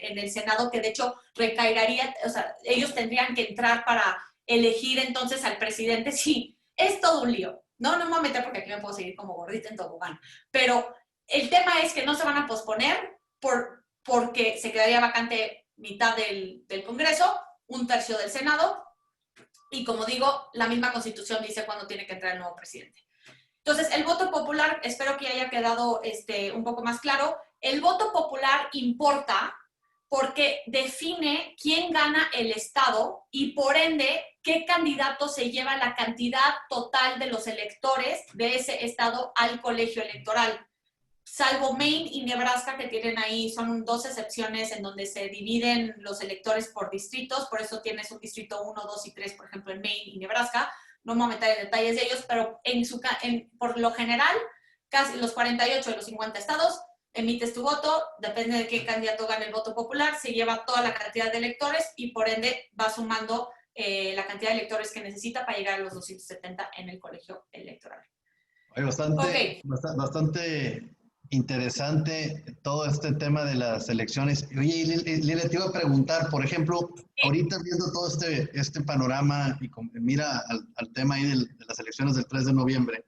en el Senado, que de hecho recaería, o sea, ellos tendrían que entrar para elegir entonces al presidente. Sí, es todo un lío. No me voy a meter porque aquí me puedo seguir como gordita en tobogán. Pero el tema es que no se van a posponer porque se quedaría vacante mitad del Congreso, un tercio del Senado, y como digo, la misma Constitución dice cuándo tiene que entrar el nuevo presidente. Entonces, el voto popular, espero que haya quedado un poco más claro. El voto popular importa porque define quién gana el estado y por ende qué candidato se lleva la cantidad total de los electores de ese estado al colegio electoral. Salvo Maine y Nebraska, que tienen ahí, son 2 excepciones en donde se dividen los electores por distritos, por eso tienes un distrito 1, 2 y 3, por ejemplo, en Maine y Nebraska. No me voy a meter en detalles de ellos, pero por lo general, casi los 48 de los 50 estados, emites tu voto, depende de qué candidato gane el voto popular, se lleva toda la cantidad de electores y por ende va sumando la cantidad de electores que necesita para llegar a los 270 en el colegio electoral. Hay bastante interesante todo este tema de las elecciones. Oye, Lilia, te iba a preguntar, por ejemplo, ahorita viendo todo este panorama y mira al tema ahí de las elecciones del 3 de noviembre,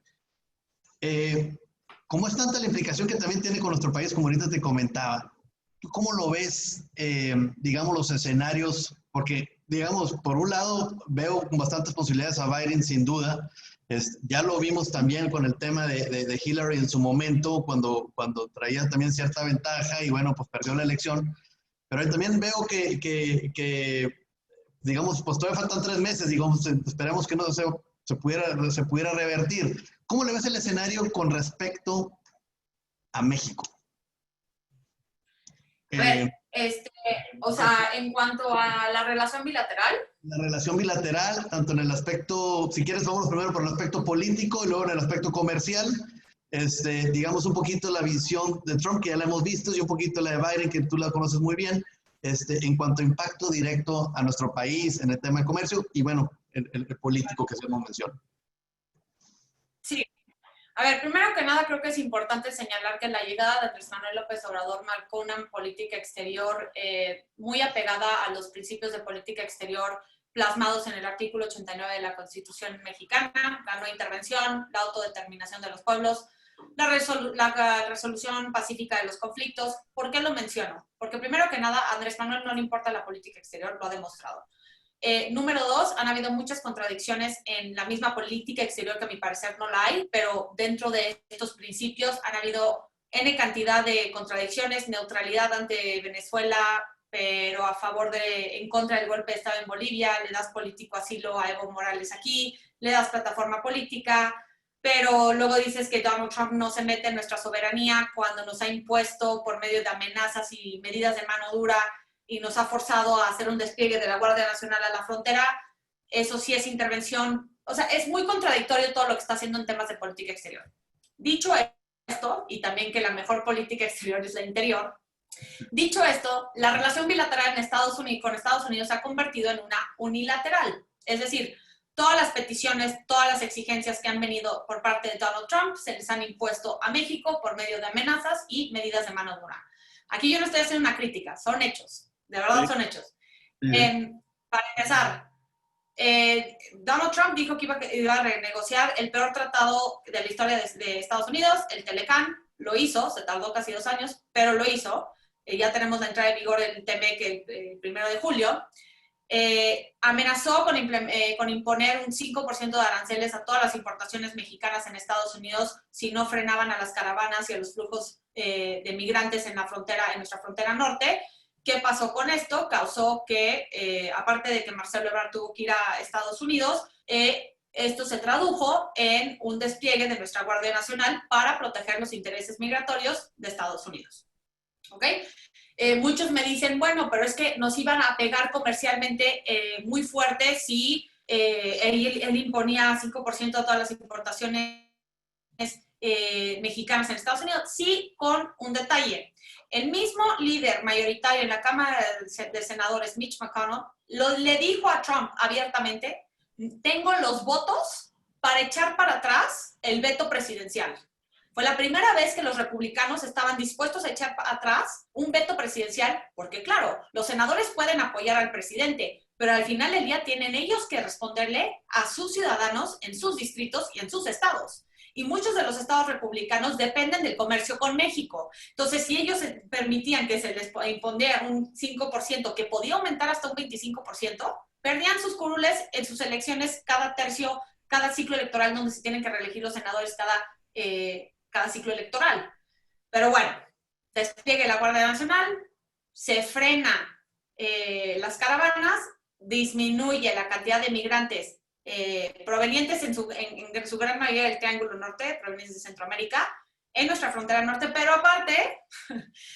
¿cómo es tanta la implicación que también tiene con nuestro país, como ahorita te comentaba? ¿Tú cómo lo ves, digamos, los escenarios? Porque, digamos, por un lado veo bastantes posibilidades a Biden, sin duda. Ya lo vimos también con el tema de Hillary en su momento, cuando traía también cierta ventaja y bueno, pues perdió la elección. Pero también veo que digamos, pues todavía faltan 3 meses, digamos, esperemos que no se pudiera revertir. ¿Cómo le ves el escenario con respecto a México? O sea, en cuanto a la relación bilateral. La relación bilateral, tanto en el aspecto, si quieres, vamos primero por el aspecto político y luego en el aspecto comercial. Digamos un poquito la visión de Trump, que ya la hemos visto, y un poquito la de Biden, que tú la conoces muy bien. en cuanto a impacto directo a nuestro país en el tema de comercio y, bueno, el político que hacemos mención. Sí. A ver, primero que nada creo que es importante señalar que la llegada de Andrés Manuel López Obrador marcó una política exterior muy apegada a los principios de política exterior plasmados en el artículo 89 de la Constitución mexicana, la no intervención, la autodeterminación de los pueblos, la resolución pacífica de los conflictos. ¿Por qué lo menciono? Porque primero que nada, a Andrés Manuel no le importa la política exterior, lo ha demostrado. Número dos, han habido muchas contradicciones en la misma política exterior que a mi parecer no la hay, pero dentro de estos principios han habido N cantidad de contradicciones, neutralidad ante Venezuela, pero a favor en contra del golpe de Estado en Bolivia, le das político asilo a Evo Morales aquí, le das plataforma política, pero luego dices que Donald Trump no se mete en nuestra soberanía cuando nos ha impuesto por medio de amenazas y medidas de mano dura y nos ha forzado a hacer un despliegue de la Guardia Nacional a la frontera. Eso sí es intervención. O sea, es muy contradictorio todo lo que está haciendo en temas de política exterior. Dicho esto, y también que la mejor política exterior es la interior, dicho esto, la relación bilateral con Estados Unidos se ha convertido en una unilateral. Es decir, todas las peticiones, todas las exigencias que han venido por parte de Donald Trump se les han impuesto a México por medio de amenazas y medidas de mano dura. Aquí yo no estoy haciendo una crítica, son hechos. De verdad son hechos. Para empezar, Donald Trump dijo que iba a renegociar el peor tratado de la historia de Estados Unidos, el Telecán. Lo hizo, se tardó casi 2 años, pero lo hizo. Ya tenemos la entrada en vigor del TEMEC el 1 de julio. Amenazó con imponer un 5% de aranceles a todas las importaciones mexicanas en Estados Unidos si no frenaban a las caravanas y a los flujos de migrantes en nuestra frontera norte. ¿Qué pasó con esto? Causó que, aparte de que Marcelo Ebrard tuvo que ir a Estados Unidos, esto se tradujo en un despliegue de nuestra Guardia Nacional para proteger los intereses migratorios de Estados Unidos. ¿Ok? Muchos me dicen, bueno, pero es que nos iban a pegar comercialmente muy fuerte si él imponía 5% a todas las importaciones mexicanas en Estados Unidos. Sí, con un detalle. El mismo líder mayoritario en la Cámara de Senadores, Mitch McConnell, le dijo a Trump abiertamente, tengo los votos para echar para atrás el veto presidencial. Fue la primera vez que los republicanos estaban dispuestos a echar atrás un veto presidencial, porque claro, los senadores pueden apoyar al presidente, pero al final del día tienen ellos que responderle a sus ciudadanos en sus distritos y en sus estados. Y muchos de los estados republicanos dependen del comercio con México. Entonces, si ellos permitían que se les imponía un 5%, que podía aumentar hasta un 25%, perdían sus curules en sus elecciones cada ciclo electoral, donde se tienen que reelegir los senadores cada ciclo electoral. Pero bueno, despliegue la Guardia Nacional, se frena las caravanas, disminuye la cantidad de migrantes provenientes en su gran mayoría del Triángulo Norte, provenientes de Centroamérica, en nuestra frontera norte, pero aparte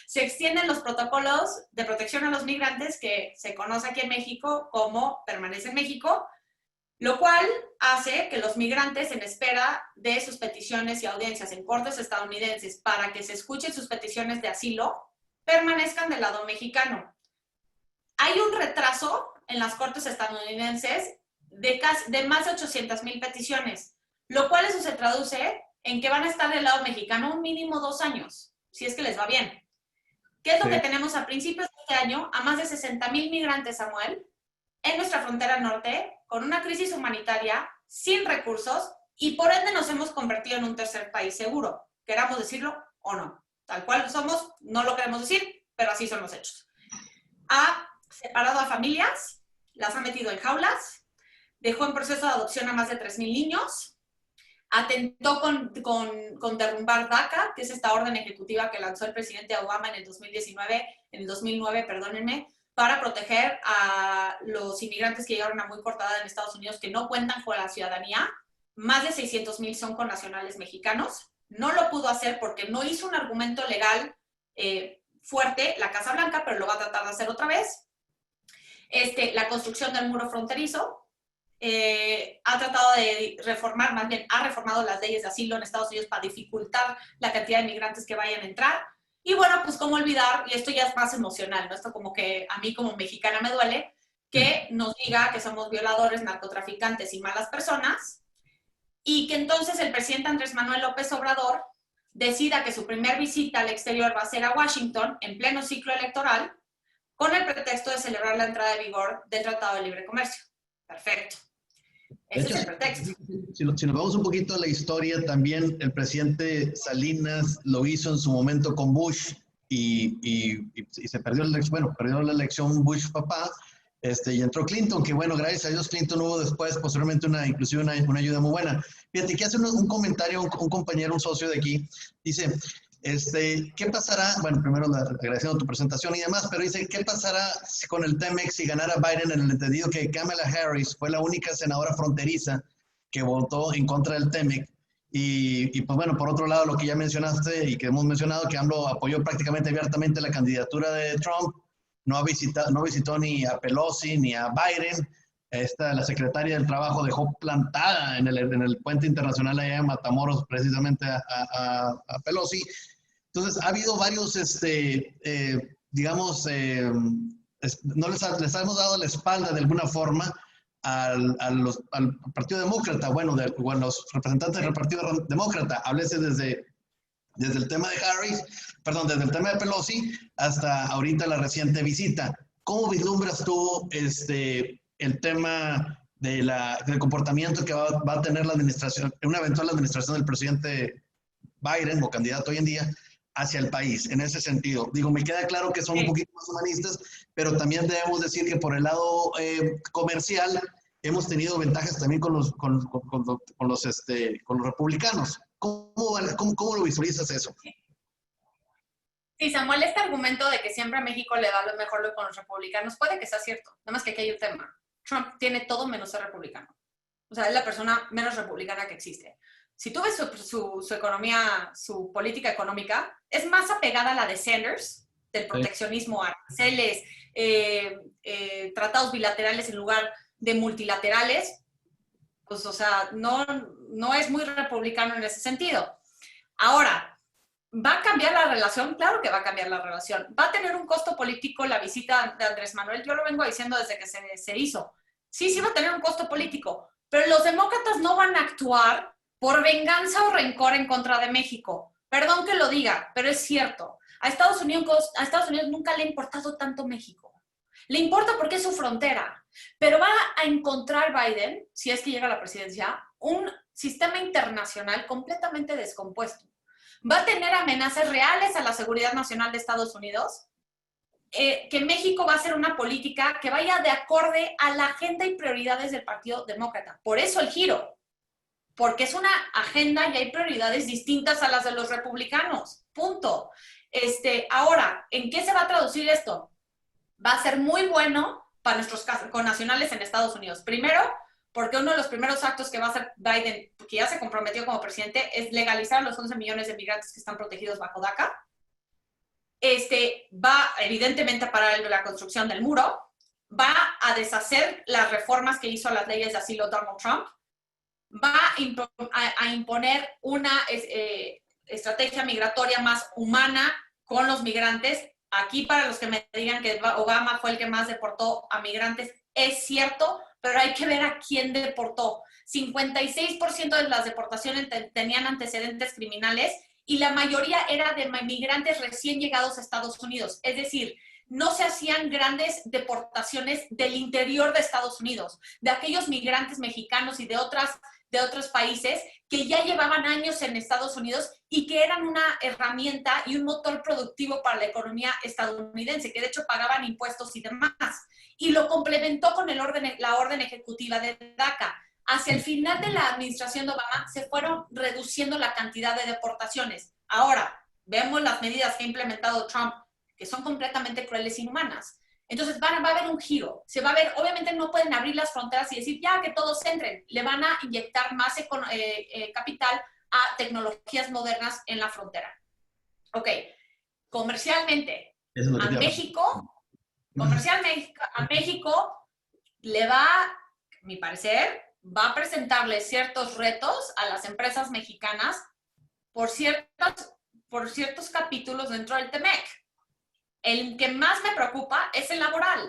se extienden los protocolos de protección a los migrantes que se conoce aquí en México como Permanece en México, lo cual hace que los migrantes, en espera de sus peticiones y audiencias en cortes estadounidenses para que se escuchen sus peticiones de asilo, permanezcan del lado mexicano. Hay un retraso en las cortes estadounidenses de más de 800,000 peticiones, lo cual eso se traduce en que van a estar del lado mexicano un mínimo 2 años, si es que les va bien. ¿Qué es lo que tenemos a principios de este año? A más de 60,000 migrantes, Samuel, en nuestra frontera norte, con una crisis humanitaria, sin recursos, y por ende nos hemos convertido en un tercer país seguro, queramos decirlo o no. Tal cual somos, no lo queremos decir, pero así son los hechos. Ha separado a familias, las ha metido en jaulas, dejó en proceso de adopción a más de 3,000 niños, atentó con derrumbar DACA, que es esta orden ejecutiva que lanzó el presidente Obama en el 2009, perdónenme, para proteger a los inmigrantes que llegaron a muy corta edad en Estados Unidos que no cuentan con la ciudadanía. Más de 600,000 son connacionales mexicanos. No lo pudo hacer porque no hizo un argumento legal fuerte la Casa Blanca, pero lo va a tratar de hacer otra vez. La construcción del muro fronterizo. Ha tratado de reformar, más bien ha reformado las leyes de asilo en Estados Unidos para dificultar la cantidad de migrantes que vayan a entrar. Y bueno, pues cómo olvidar, y esto ya es más emocional, ¿no? Esto como que a mí como mexicana me duele, que nos diga que somos violadores, narcotraficantes y malas personas, y que entonces el presidente Andrés Manuel López Obrador decida que su primer visita al exterior va a ser a Washington en pleno ciclo electoral con el pretexto de celebrar la entrada de vigor del Tratado de Libre Comercio. Perfecto. De Ese hecho, es el pretexto. si nos vamos un poquito a la historia, también el presidente Salinas lo hizo en su momento con Bush y se perdió la elección, bueno, perdió la elección Bush papá, y entró Clinton, que bueno, gracias a Dios Clinton hubo después, posteriormente, inclusive una ayuda muy buena. Fíjate, que hace un comentario un compañero, un socio de aquí, dice, ¿qué pasará? Bueno, primero agradeciendo tu presentación y demás, pero dice, ¿qué pasará con el TEMEX si ganara Biden, en el entendido que Kamala Harris fue la única senadora fronteriza que votó en contra del TEMEC? Y pues bueno, por otro lado, lo que ya mencionaste y que hemos mencionado, que AMLO apoyó prácticamente abiertamente la candidatura de Trump, no visitó ni a Pelosi ni a Biden. La secretaria del Trabajo dejó plantada en el puente internacional allá en Matamoros precisamente a Pelosi. Entonces, ha habido varios, digamos, no les hemos dado la espalda de alguna forma al Partido Demócrata, bueno, a los representantes del Partido Demócrata. Háblese desde el tema de Harris, perdón, desde el tema de Pelosi hasta ahorita la reciente visita. ¿Cómo vislumbras tú el tema del comportamiento que va a tener la administración, una eventual administración del presidente Biden, o candidato hoy en día, hacia el país, en ese sentido? Digo, me queda claro que son un poquito más humanistas, pero también debemos decir que por el lado comercial hemos tenido ventajas también con los republicanos. ¿Cómo lo visualizas eso? Sí, Samuel, este argumento de que siempre a México le va lo mejor con los republicanos, puede que sea cierto, nada más que aquí hay un tema. Trump tiene todo menos ser republicano. O sea, es la persona menos republicana que existe. Si tú ves su economía, su política económica, es más apegada a la de Sanders, del proteccionismo, aranceles, tratados bilaterales en lugar de multilaterales. Pues, o sea, no es muy republicano en ese sentido. Ahora, ¿va a cambiar la relación? Claro que va a cambiar la relación. ¿Va a tener un costo político la visita de Andrés Manuel? Yo lo vengo diciendo desde que se hizo. Sí va a tener un costo político, pero los demócratas no van a actuar por venganza o rencor en contra de México. Perdón que lo diga, pero es cierto. A Estados Unidos nunca le ha importado tanto México. Le importa porque es su frontera, pero va a encontrar Biden, si es que llega a la presidencia, un sistema internacional completamente descompuesto. Va a tener amenazas reales a la seguridad nacional de Estados Unidos, que México va a hacer una política que vaya de acorde a la agenda y prioridades del Partido Demócrata. Por eso el giro, porque es una agenda y hay prioridades distintas a las de los republicanos. Punto. Ahora, ¿en qué se va a traducir esto? Va a ser muy bueno para nuestros connacionales en Estados Unidos. Primero, porque uno de los primeros actos que va a hacer Biden, que ya se comprometió como presidente, es legalizar los 11 millones de migrantes que están protegidos bajo DACA. Va evidentemente a parar la construcción del muro, va a deshacer las reformas que hizo a las leyes de asilo Donald Trump, va a imponer una estrategia migratoria más humana con los migrantes. Aquí, para los que me digan que Obama fue el que más deportó a migrantes, es cierto, pero hay que ver a quién deportó. 56% de las deportaciones tenían antecedentes criminales y la mayoría era de migrantes recién llegados a Estados Unidos. Es decir, no se hacían grandes deportaciones del interior de Estados Unidos, de aquellos migrantes mexicanos y de otros países que ya llevaban años en Estados Unidos y que eran una herramienta y un motor productivo para la economía estadounidense, que de hecho pagaban impuestos y demás. Y lo complementó con la orden ejecutiva de DACA. Hacia el final de la administración de Obama se fueron reduciendo la cantidad de deportaciones. Ahora, vemos las medidas que ha implementado Trump, que son completamente crueles e inhumanas. Entonces va a haber un giro. Se va a ver, obviamente no pueden abrir las fronteras y decir, ya, que todos entren. Le van a inyectar más capital a tecnologías modernas en la frontera. Ok, comercialmente, a México le va, a mi parecer, va a presentarle ciertos retos a las empresas mexicanas por por ciertos capítulos dentro del TEMEC. El que más me preocupa es el laboral,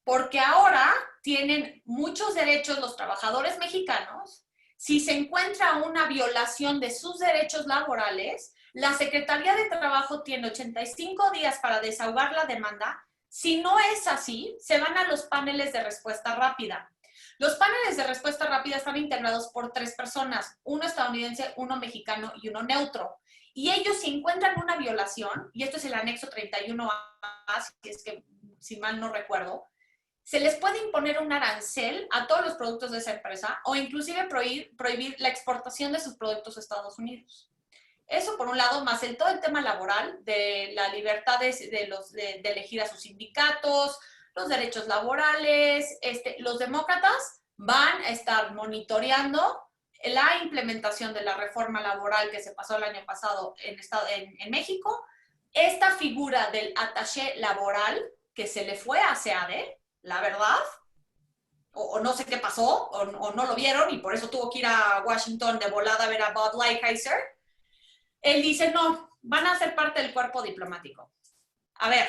porque ahora tienen muchos derechos los trabajadores mexicanos. Si se encuentra una violación de sus derechos laborales, la Secretaría de Trabajo tiene 85 días para desahogar la demanda. Si no es así, se van a los paneles de respuesta rápida. Los paneles de respuesta rápida están integrados por 3 personas, uno estadounidense, uno mexicano y uno neutro. Y ellos, si encuentran una violación, y esto es el anexo 31A, si es que, si mal no recuerdo, se les puede imponer un arancel a todos los productos de esa empresa o inclusive prohibir la exportación de sus productos a Estados Unidos. Eso por un lado, más todo el tema laboral, de la libertad de elegir a sus sindicatos, los derechos laborales. Los demócratas van a estar monitoreando la implementación de la reforma laboral que se pasó el año pasado en México. Esta figura del attaché laboral que se le fue a SEADE, la verdad, o no sé qué pasó, o no lo vieron y por eso tuvo que ir a Washington de volada a ver a Bob Lighthizer. Él dice, no, van a ser parte del cuerpo diplomático. A ver,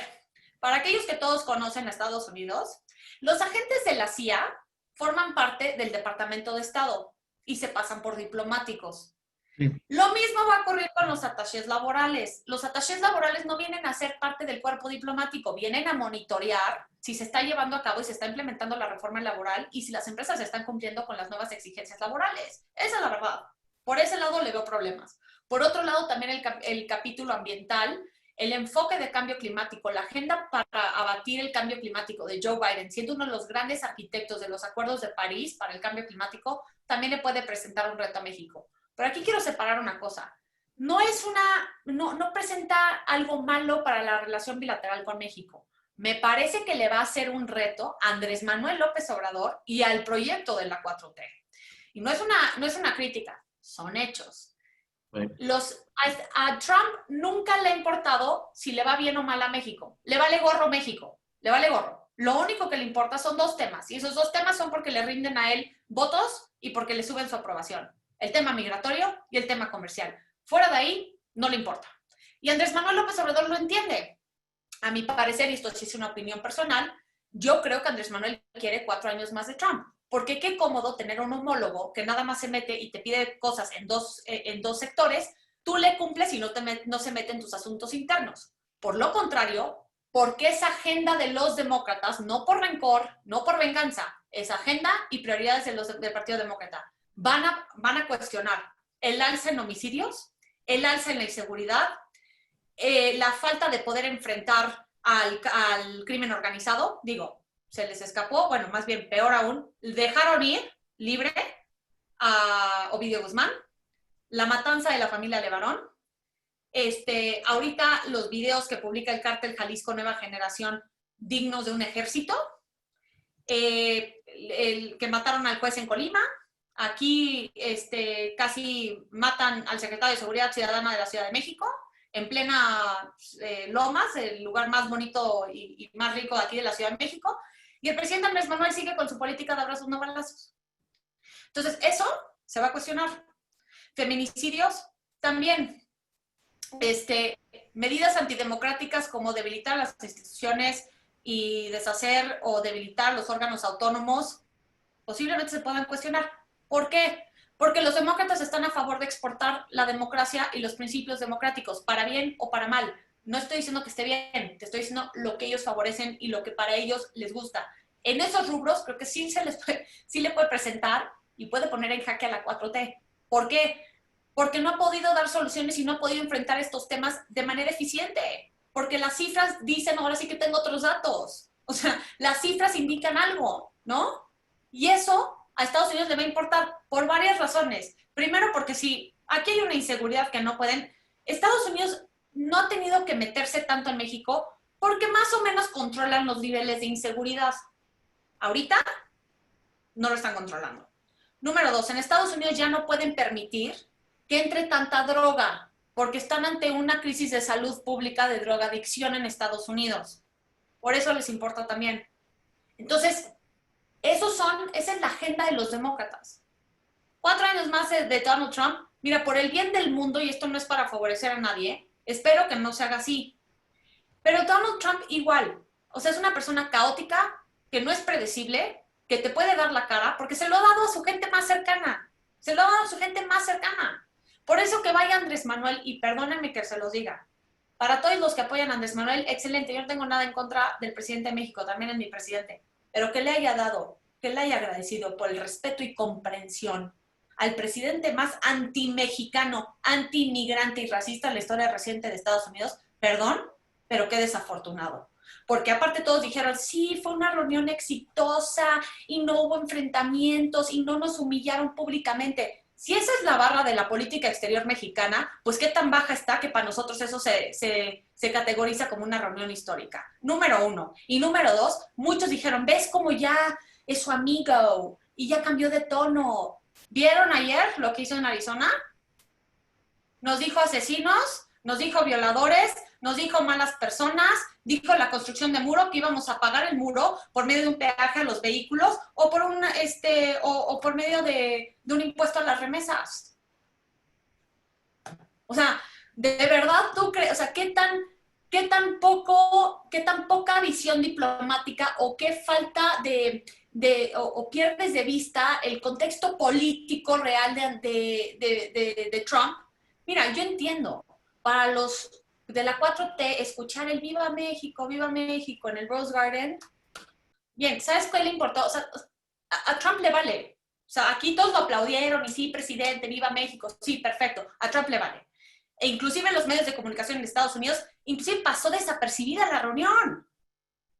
para aquellos que todos conocen a Estados Unidos, los agentes de la CIA forman parte del Departamento de Estado y se pasan por diplomáticos. Sí. Lo mismo va a ocurrir con los attachés laborales. Los attachés laborales no vienen a ser parte del cuerpo diplomático, vienen a monitorear si se está llevando a cabo y se está implementando la reforma laboral y si las empresas están cumpliendo con las nuevas exigencias laborales. Esa es la verdad. Por ese lado le veo problemas. Por otro lado, también el capítulo ambiental, el enfoque de cambio climático, la agenda para abatir el cambio climático de Joe Biden, siendo uno de los grandes arquitectos de los acuerdos de París para el cambio climático, también le puede presentar un reto a México. Pero aquí quiero separar una cosa. No presenta algo malo para la relación bilateral con México. Me parece que le va a ser un reto a Andrés Manuel López Obrador y al proyecto de la 4T. Y no es una crítica, son hechos. A Trump nunca le ha importado si le va bien o mal a México. Le vale gorro México, le vale gorro. Lo único que le importa son 2 temas, y esos 2 temas son porque le rinden a él votos y porque le suben su aprobación. El tema migratorio y el tema comercial. Fuera de ahí, no le importa. Y Andrés Manuel López Obrador lo entiende. A mi parecer, y esto sí es una opinión personal, yo creo que Andrés Manuel quiere 4 años más de Trump. Porque qué cómodo tener un homólogo que nada más se mete y te pide cosas en dos sectores, tú le cumples y no se mete en tus asuntos internos. Por lo contrario, porque esa agenda de los demócratas, no por rencor, no por venganza, esa agenda y prioridades del Partido Demócrata, van a cuestionar el alza en homicidios, el alza en la inseguridad, la falta de poder enfrentar al crimen organizado, se les escapó, bueno, más bien peor aún, dejaron ir libre a Ovidio Guzmán, la matanza de la familia Levarón, ahorita los videos que publica el cártel Jalisco Nueva Generación dignos de un ejército, el que mataron al juez en Colima, aquí casi matan al secretario de Seguridad Ciudadana de la Ciudad de México, en plena Lomas, el lugar más bonito y más rico de aquí de la Ciudad de México, y el presidente Andrés Manuel sigue con su política de abrazos no balazos. Entonces, eso se va a cuestionar. Feminicidios, también. Medidas antidemocráticas como debilitar las instituciones y deshacer o debilitar los órganos autónomos, posiblemente se puedan cuestionar. ¿Por qué? Porque los demócratas están a favor de exportar la democracia y los principios democráticos, para bien o para mal. No estoy diciendo que esté bien, te estoy diciendo lo que ellos favorecen y lo que para ellos les gusta. En esos rubros creo que sí le puede presentar y puede poner en jaque a la 4T. ¿Por qué? Porque no ha podido dar soluciones y no ha podido enfrentar estos temas de manera eficiente. Porque las cifras dicen, ahora sí que tengo otros datos. O sea, las cifras indican algo, ¿no? Y eso a Estados Unidos le va a importar por varias razones. Primero, porque si aquí hay una inseguridad que no pueden, Estados Unidos no ha tenido que meterse tanto en México porque más o menos controlan los niveles de inseguridad. Ahorita no lo están controlando. Número 2, en Estados Unidos ya no pueden permitir que entre tanta droga porque están ante una crisis de salud pública de drogadicción en Estados Unidos. Por eso les importa también. Entonces, esa es la agenda de los demócratas. 4 años más de Donald Trump Mira, por el bien del mundo, y esto no es para favorecer a nadie, espero que no se haga así. Pero Donald Trump igual. O sea, es una persona caótica, que no es predecible, que te puede dar la cara, porque se lo ha dado a su gente más cercana. Se lo ha dado a su gente más cercana. Por eso que vaya Andrés Manuel, y perdónenme que se los diga, para todos los que apoyan a Andrés Manuel, excelente, yo no tengo nada en contra del presidente de México, también es mi presidente, pero que le haya dado, que le haya agradecido por el respeto y comprensión al presidente más anti-mexicano, anti-migrante y racista en la historia reciente de Estados Unidos, perdón, pero qué desafortunado. Porque aparte todos dijeron, sí, fue una reunión exitosa y no hubo enfrentamientos y no nos humillaron públicamente. Si esa es la barra de la política exterior mexicana, pues qué tan baja está que para nosotros eso se categoriza como una reunión histórica. Número uno. Y número dos, muchos dijeron, ¿ves cómo ya es su amigo y ya cambió de tono? ¿Vieron ayer lo que hizo en Arizona? Nos dijo asesinos, nos dijo violadores, nos dijo malas personas, dijo la construcción de muro, que íbamos a pagar el muro por medio de un peaje a los vehículos o por, o por medio de un impuesto a las remesas. O sea, ¿de verdad tú crees? O sea, ¿qué tan poca visión diplomática o qué falta o pierdes de vista el contexto político real de Trump? Mira, yo entiendo, para los de la 4T, escuchar el Viva México en el Rose Garden, bien, ¿sabes cuál le importó? O sea, a Trump le vale. O sea, aquí todos lo aplaudieron y sí, presidente, Viva México, sí, perfecto, a Trump le vale. E inclusive en los medios de comunicación en Estados Unidos, inclusive pasó desapercibida la reunión.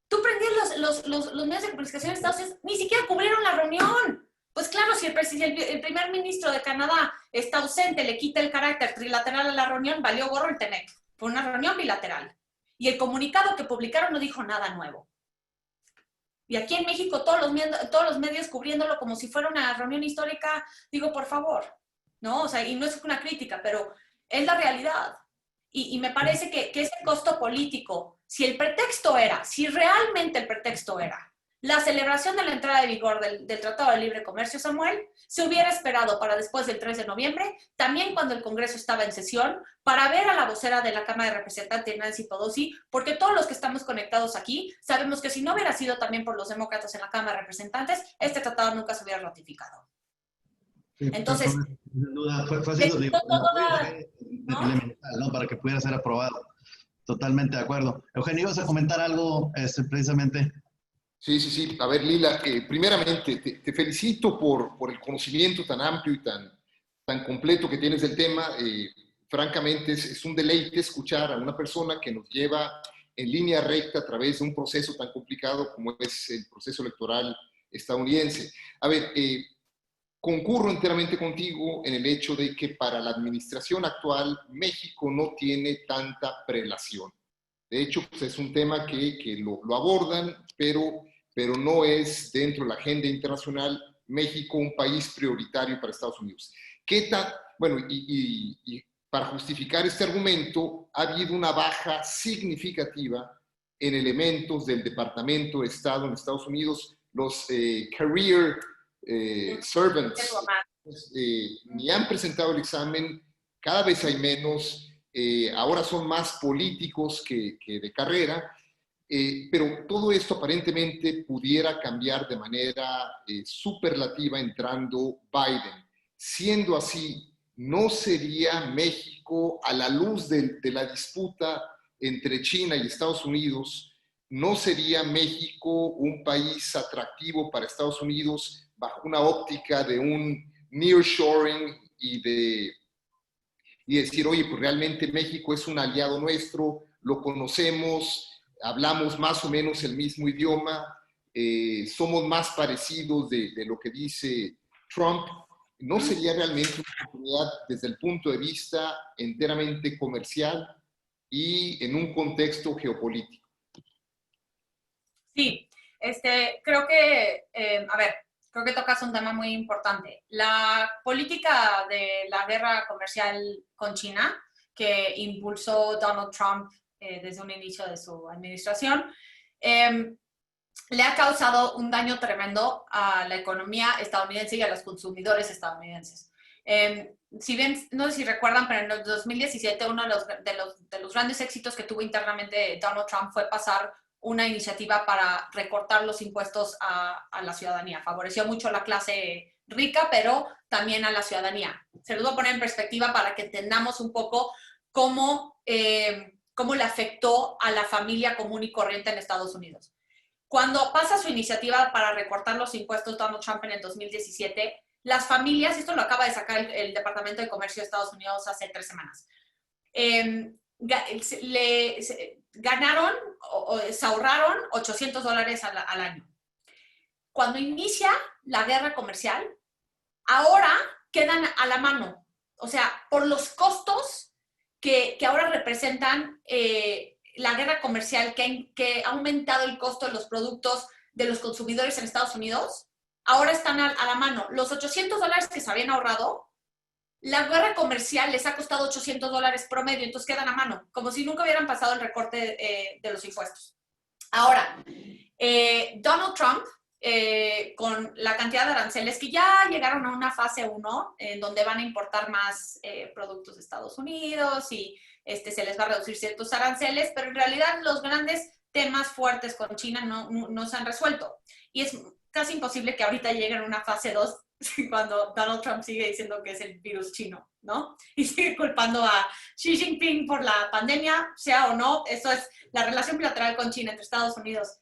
Tú prendías los medios de comunicación en Estados Unidos, ni siquiera cubrieron la reunión. Pues claro, si el primer ministro de Canadá está ausente, le quita el carácter trilateral a la reunión, valió gorro el TEMEC. Fue una reunión bilateral. Y el comunicado que publicaron no dijo nada nuevo. Y aquí en México todos los medios cubriéndolo como si fuera una reunión histórica, digo, por favor, ¿no? O sea, y no es una crítica, pero es la realidad. Y me parece que ese costo político, si realmente el pretexto era la celebración de la entrada de vigor del Tratado de Libre Comercio, Samuel, se hubiera esperado para después del 3 de noviembre, también cuando el Congreso estaba en sesión, para ver a la vocera de la Cámara de Representantes, Nancy Pelosi, porque todos los que estamos conectados aquí sabemos que si no hubiera sido también por los demócratas en la Cámara de Representantes, este tratado nunca se hubiera ratificado. Sí, Entonces, sin duda, fue haciendo, digo, ¿no? elemental, ¿no? Para que pudiera ser aprobado. Totalmente de acuerdo. Eugenio, ¿ibas a comentar algo precisamente? Sí, sí, sí. A ver, Lila, primeramente te felicito por el conocimiento tan amplio y tan completo que tienes del tema. Francamente, es un deleite escuchar a una persona que nos lleva en línea recta a través de un proceso tan complicado como es el proceso electoral estadounidense. A ver, concurro enteramente contigo en el hecho de que para la administración actual México no tiene tanta prelación. De hecho, pues es un tema que lo abordan, pero no es dentro de la agenda internacional México un país prioritario para Estados Unidos. Bueno, y para justificar este argumento, ha habido una baja significativa en elementos del Departamento de Estado en Estados Unidos, los career servants, ni han presentado el examen, cada vez hay menos. Ahora son más políticos que de carrera, pero todo esto aparentemente pudiera cambiar de manera superlativa entrando Biden. Siendo así, ¿no sería México, a la luz de la disputa entre China y Estados Unidos, no sería México un país atractivo para Estados Unidos bajo una óptica de un nearshoring y decir, oye, pues realmente México es un aliado nuestro, lo conocemos, hablamos más o menos el mismo idioma, somos más parecidos de lo que dice Trump? ¿No sería realmente una oportunidad desde el punto de vista enteramente comercial y en un contexto geopolítico? Sí, creo que, a ver, creo que tocas un tema muy importante. La política de la guerra comercial con China, que impulsó Donald Trump desde un inicio de su administración, le ha causado un daño tremendo a la economía estadounidense y a los consumidores estadounidenses. Si bien, no sé si recuerdan, pero en el 2017 uno de los grandes éxitos que tuvo internamente Donald Trump fue pasar una iniciativa para recortar los impuestos a la ciudadanía. Favoreció mucho a la clase rica, pero también a la ciudadanía. Se los voy a poner en perspectiva para que entendamos un poco cómo le afectó a la familia común y corriente en Estados Unidos. Cuando pasa su iniciativa para recortar los impuestos Donald Trump en el 2017, las familias, esto lo acaba de sacar el Departamento de Comercio de Estados Unidos hace 3 semanas, ganaron o se ahorraron $800 al año. Cuando inicia la guerra comercial, ahora quedan a la mano. O sea, por los costos que ahora representan la guerra comercial, que ha aumentado el costo de los productos de los consumidores en Estados Unidos, ahora están a la mano. Los $800 que se habían ahorrado, la guerra comercial les ha costado $800 promedio, entonces quedan a mano, como si nunca hubieran pasado el recorte de los impuestos. Ahora, Donald Trump, con la cantidad de aranceles que ya llegaron a una fase 1, en donde van a importar más productos de Estados Unidos y se les va a reducir ciertos aranceles, pero en realidad los grandes temas fuertes con China no se han resuelto. Y es casi imposible que ahorita lleguen a una fase 2 cuando Donald Trump sigue diciendo que es el virus chino, ¿no? Y sigue culpando a Xi Jinping por la pandemia, sea o no. Eso es la relación bilateral con China, entre Estados Unidos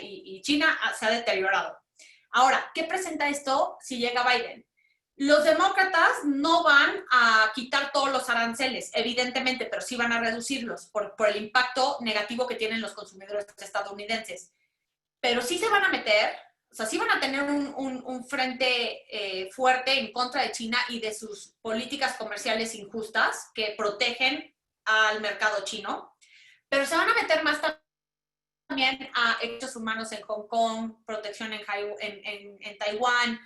y China, se ha deteriorado. Ahora, ¿qué presenta esto si llega Biden? Los demócratas no van a quitar todos los aranceles, evidentemente, pero sí van a reducirlos por el impacto negativo que tienen los consumidores estadounidenses. Pero sí se van a meter, o sea, sí van a tener un frente fuerte en contra de China y de sus políticas comerciales injustas que protegen al mercado chino, pero se van a meter más también a derechos humanos en Hong Kong, protección en Taiwán,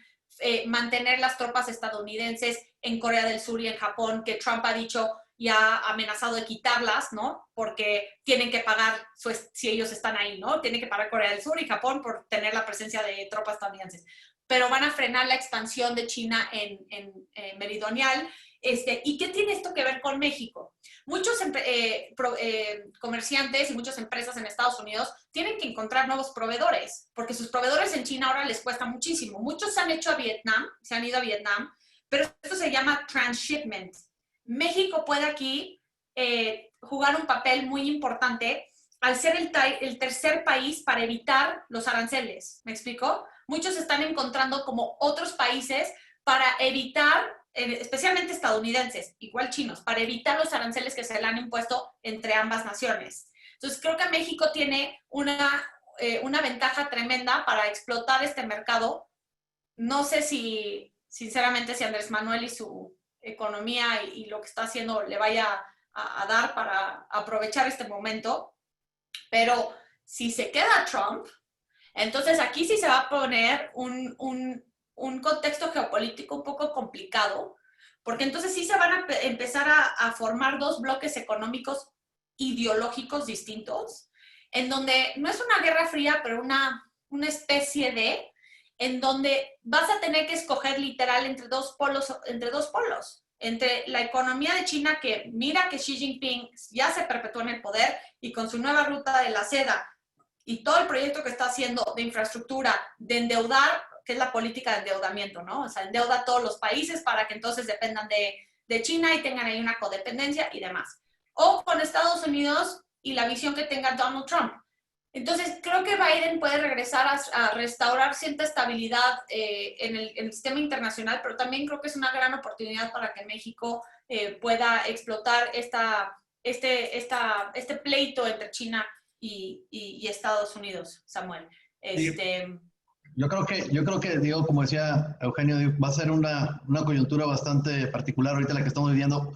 mantener las tropas estadounidenses en Corea del Sur y en Japón, que Trump ha dicho y ha amenazado de quitarlas, ¿no? Porque tienen que pagar, si ellos están ahí, ¿no? Tienen que pagar Corea del Sur y Japón por tener la presencia de tropas estadounidenses. Pero van a frenar la expansión de China en meridional. ¿Y qué tiene esto que ver con México? Muchos comerciantes y muchas empresas en Estados Unidos tienen que encontrar nuevos proveedores, porque sus proveedores en China ahora les cuesta muchísimo. Muchos se han ido a Vietnam, pero esto se llama transshipment. México puede aquí jugar un papel muy importante al ser el tercer país para evitar los aranceles. ¿Me explico? Muchos están encontrando como otros países para evitar, especialmente estadounidenses, igual chinos, para evitar los aranceles que se le han impuesto entre ambas naciones. Entonces, creo que México tiene una ventaja tremenda para explotar este mercado. No sé sinceramente, si Andrés Manuel y su economía y lo que está haciendo le vaya a dar para aprovechar este momento, pero si se queda Trump, entonces aquí sí se va a poner un contexto geopolítico un poco complicado, porque entonces sí se van a empezar a formar dos bloques económicos ideológicos distintos, en donde no es una guerra fría, pero una especie en donde vas a tener que escoger literal entre dos polos, entre la economía de China, que mira que Xi Jinping ya se perpetuó en el poder y con su nueva ruta de la seda y todo el proyecto que está haciendo de infraestructura, de endeudar, que es la política de endeudamiento, ¿no? O sea, endeuda a todos los países para que entonces dependan de China y tengan ahí una codependencia y demás. O con Estados Unidos y la visión que tenga Donald Trump. Entonces, creo que Biden puede regresar a restaurar cierta estabilidad en el sistema internacional, pero también creo que es una gran oportunidad para que México pueda explotar este pleito entre China y Estados Unidos, Samuel. Yo creo que, digo, como decía Eugenio, va a ser una coyuntura bastante particular ahorita la que estamos viviendo.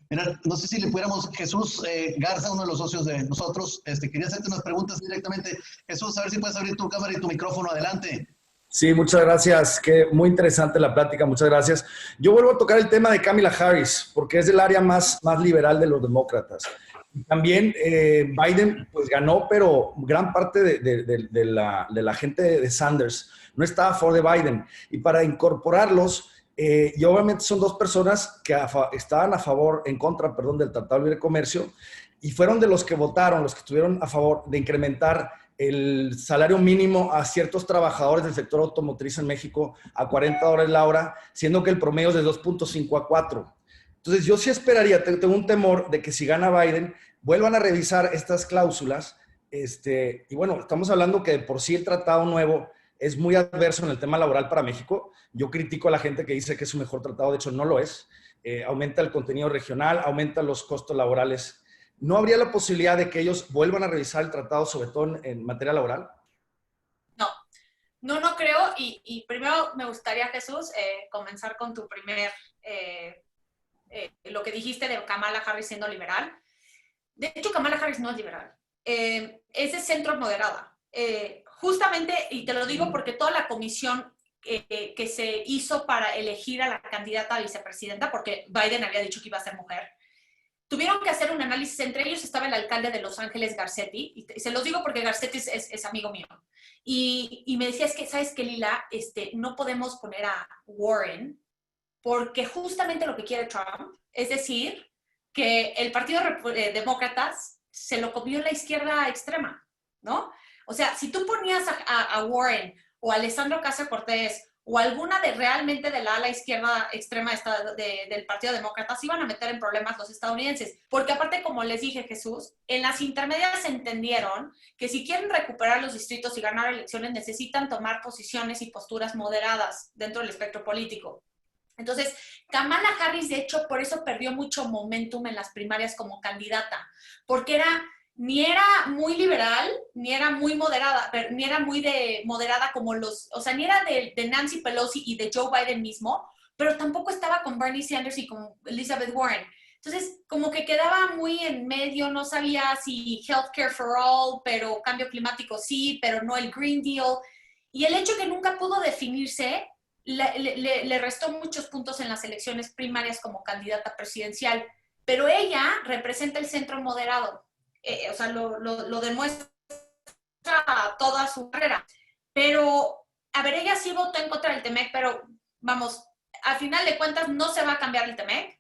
Mira, no sé si le pudiéramos, Jesús Garza, uno de los socios de nosotros, quería hacerte unas preguntas directamente. Jesús, a ver si puedes abrir tu cámara y tu micrófono, adelante. Sí, muchas gracias. Muy interesante la plática, muchas gracias. Yo vuelvo a tocar el tema de Kamala Harris, porque es del área más liberal de los demócratas. También Biden pues ganó, pero gran parte de la gente de Sanders no estaba a favor de Biden. Y para incorporarlos, y obviamente son dos personas que estaban en contra, del Tratado de Libre Comercio, y fueron de los que votaron, los que estuvieron a favor de incrementar el salario mínimo a ciertos trabajadores del sector automotriz en México a $40 la hora, siendo que el promedio es de 2.5 a 4. Entonces, yo sí esperaría, tengo un temor de que si gana Biden, vuelvan a revisar estas cláusulas. Y bueno, estamos hablando que de por sí el tratado nuevo es muy adverso en el tema laboral para México. Yo critico a la gente que dice que es un mejor tratado, de hecho no lo es. Aumenta el contenido regional, aumenta los costos laborales. ¿No habría la posibilidad de que ellos vuelvan a revisar el tratado, sobre todo en materia laboral? No creo. Y primero me gustaría, Jesús, comenzar con tu lo que dijiste de Kamala Harris siendo liberal. De hecho, Kamala Harris no es liberal. Es de centro moderada. Justamente, y te lo digo porque toda la comisión que se hizo para elegir a la candidata a vicepresidenta, porque Biden había dicho que iba a ser mujer, tuvieron que hacer un análisis. Entre ellos estaba el alcalde de Los Ángeles, Garcetti, y se los digo porque Garcetti es amigo mío. Y me decía, ¿sabes qué, Lila? No podemos poner a Warren porque justamente lo que quiere Trump es decir que el Partido Demócratas se lo comió la izquierda extrema, ¿no? O sea, si tú ponías a Warren o a Alessandro Ocasio-Cortez o alguna realmente de la ala izquierda extrema del Partido Demócrata, se iban a meter en problemas los estadounidenses. Porque aparte, como les dije, Jesús, en las intermedias entendieron que si quieren recuperar los distritos y ganar elecciones, necesitan tomar posiciones y posturas moderadas dentro del espectro político. Entonces, Kamala Harris, de hecho, por eso perdió mucho momentum en las primarias como candidata, porque ni era muy liberal, ni era muy moderada, ni era muy moderada como o sea, ni era de Nancy Pelosi y de Joe Biden mismo, pero tampoco estaba con Bernie Sanders y con Elizabeth Warren. Entonces, como que quedaba muy en medio, no sabía si healthcare for all, pero cambio climático sí, pero no el Green Deal. Y el hecho que nunca pudo definirse le restó muchos puntos en las elecciones primarias como candidata presidencial, pero ella representa el centro moderado. O sea, lo demuestra toda su carrera. Pero, a ver, ella sí votó en contra del TEMEC, pero vamos, al final de cuentas no se va a cambiar el TEMEC.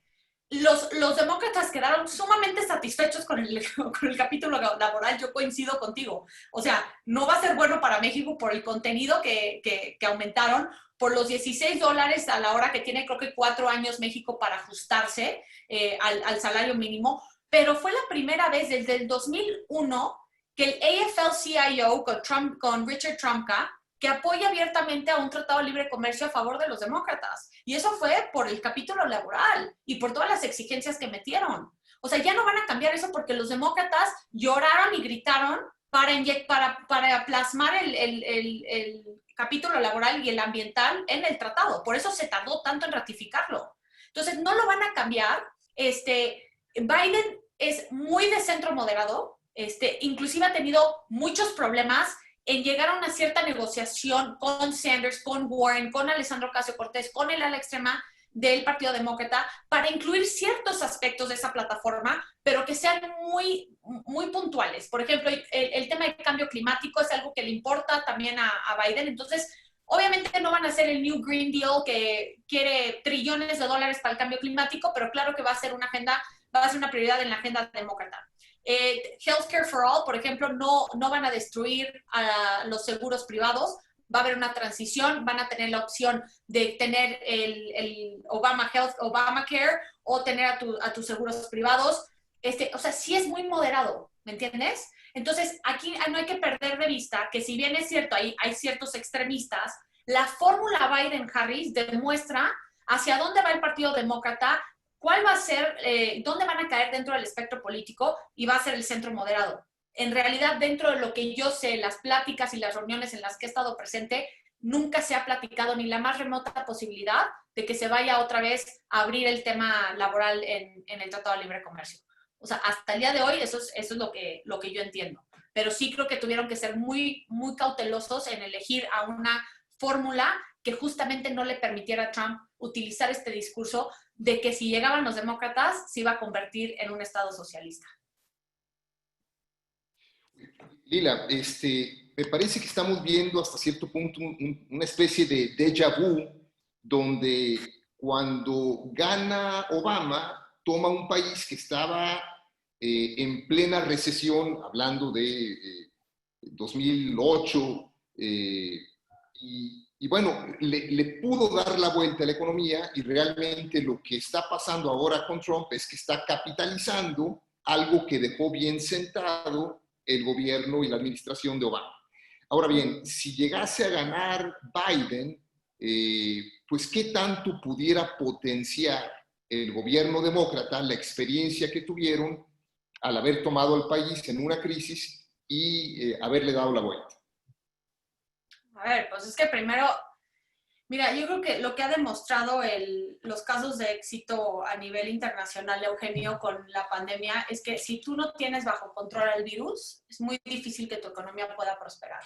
Los demócratas quedaron sumamente satisfechos con el capítulo laboral. Yo coincido contigo. O sea, no va a ser bueno para México por el contenido que aumentaron, por los $16 a la hora que tiene, creo que 4 años México para ajustarse al salario mínimo. Pero fue la primera vez desde el 2001 que el AFL-CIO con Richard Trumka, que apoya abiertamente a un tratado de libre comercio a favor de los demócratas. Y eso fue por el capítulo laboral y por todas las exigencias que metieron. O sea, ya no van a cambiar eso porque los demócratas lloraron y gritaron para plasmar el capítulo laboral y el ambiental en el tratado. Por eso se tardó tanto en ratificarlo. Entonces, no lo van a cambiar. Biden es muy de centro moderado, inclusive ha tenido muchos problemas en llegar a una cierta negociación con Sanders, con Warren, con Alessandro Ocasio-Cortez, con el ala extrema del Partido Demócrata, para incluir ciertos aspectos de esa plataforma, pero que sean muy, muy puntuales. Por ejemplo, el tema del cambio climático es algo que le importa también a Biden. Entonces, obviamente no van a hacer el New Green Deal que quiere trillones de dólares para el cambio climático, pero claro que va a ser una prioridad en la agenda demócrata. Healthcare for All, por ejemplo, no van a destruir a los seguros privados. Va a haber una transición, van a tener la opción de tener el Obamacare o tener a tus seguros privados. O sea, sí es muy moderado, ¿me entiendes? Entonces, aquí no hay que perder de vista que si bien es cierto, hay ciertos extremistas, la fórmula Biden-Harris demuestra hacia dónde va el Partido Demócrata, cuál va a ser, dónde van a caer dentro del espectro político y va a ser el centro moderado. En realidad, dentro de lo que yo sé, las pláticas y las reuniones en las que he estado presente, nunca se ha platicado ni la más remota posibilidad de que se vaya otra vez a abrir el tema laboral en el Tratado de Libre Comercio. O sea, hasta el día de hoy eso es lo que yo entiendo. Pero sí creo que tuvieron que ser muy, muy cautelosos en elegir a una fórmula que justamente no le permitiera a Trump utilizar este discurso de que si llegaban los demócratas se iba a convertir en un estado socialista. Lila, me parece que estamos viendo hasta cierto punto una especie de déjà vu, donde cuando gana Obama, toma un país que estaba en plena recesión, hablando de 2008, y bueno, le pudo dar la vuelta a la economía, y realmente lo que está pasando ahora con Trump es que está capitalizando algo que dejó bien sentado el gobierno y la administración de Obama. Ahora bien, si llegase a ganar Biden, pues qué tanto pudiera potenciar el gobierno demócrata la experiencia que tuvieron al haber tomado al país en una crisis y haberle dado la vuelta. A ver, pues es que primero, mira, yo creo que lo que ha demostrado los casos de éxito a nivel internacional, Eugenio, con la pandemia, es que si tú no tienes bajo control el virus, es muy difícil que tu economía pueda prosperar.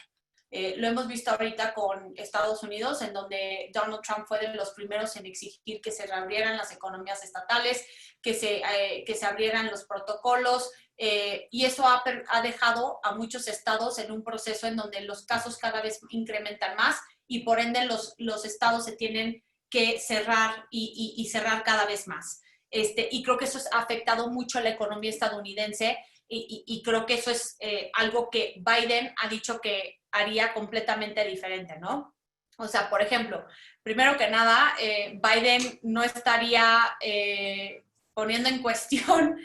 Lo hemos visto ahorita con Estados Unidos, en donde Donald Trump fue de los primeros en exigir que se reabrieran las economías estatales, que se abrieran los protocolos, y eso ha dejado a muchos estados en un proceso en donde los casos cada vez incrementan más y por ende los estados se tienen que cerrar y cerrar cada vez más. Y creo que eso ha afectado mucho a la economía estadounidense y creo que eso es algo que Biden ha dicho que haría completamente diferente, ¿no? O sea, por ejemplo, primero que nada, Biden no estaría poniendo en cuestión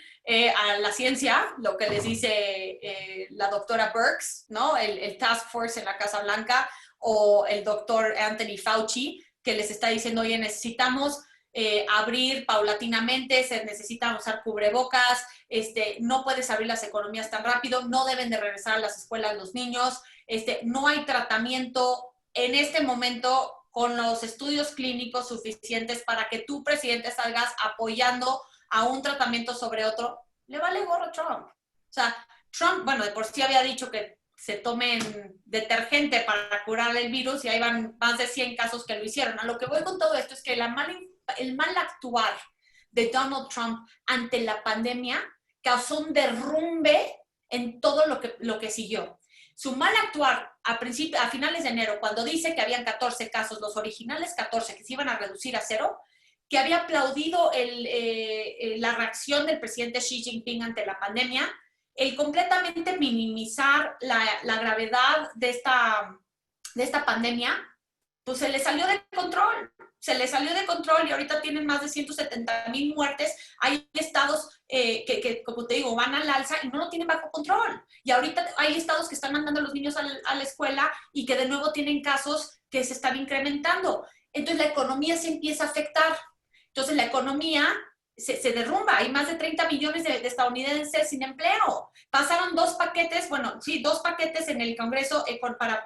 a la ciencia, lo que les dice la doctora Birx, ¿no? El Task Force en la Casa Blanca, o el doctor Anthony Fauci, que les está diciendo, oye, necesitamos abrir paulatinamente, se necesita usar cubrebocas, no puedes abrir las economías tan rápido, no deben de regresar a las escuelas los niños, no hay tratamiento en este momento con los estudios clínicos suficientes para que tú, presidente, salgas apoyando a un tratamiento sobre otro. Le vale gorro a Trump. O sea, Trump, bueno, de por sí había dicho que se tomen detergente para curar el virus y ahí van más de 100 casos que lo hicieron. A lo que voy con todo esto es que el mal actuar de Donald Trump ante la pandemia causó un derrumbe en todo lo que siguió. Su mal actuar a finales de enero, cuando dice que habían 14 casos, los originales 14, que se iban a reducir a 0, que había aplaudido la reacción del presidente Xi Jinping ante la pandemia, el completamente minimizar la gravedad de esta pandemia, pues se le salió de control. Se le salió de control y ahorita tienen más de 170,000 muertes. Hay estados que, como te digo, van al alza y no lo tienen bajo control. Y ahorita hay estados que están mandando a los niños a la escuela y que de nuevo tienen casos que se están incrementando. Entonces la economía se empieza a afectar. Entonces la economía se derrumba. Hay más de 30 millones de estadounidenses sin empleo. Pasaron 2 paquetes, bueno, sí, 2 paquetes en el Congreso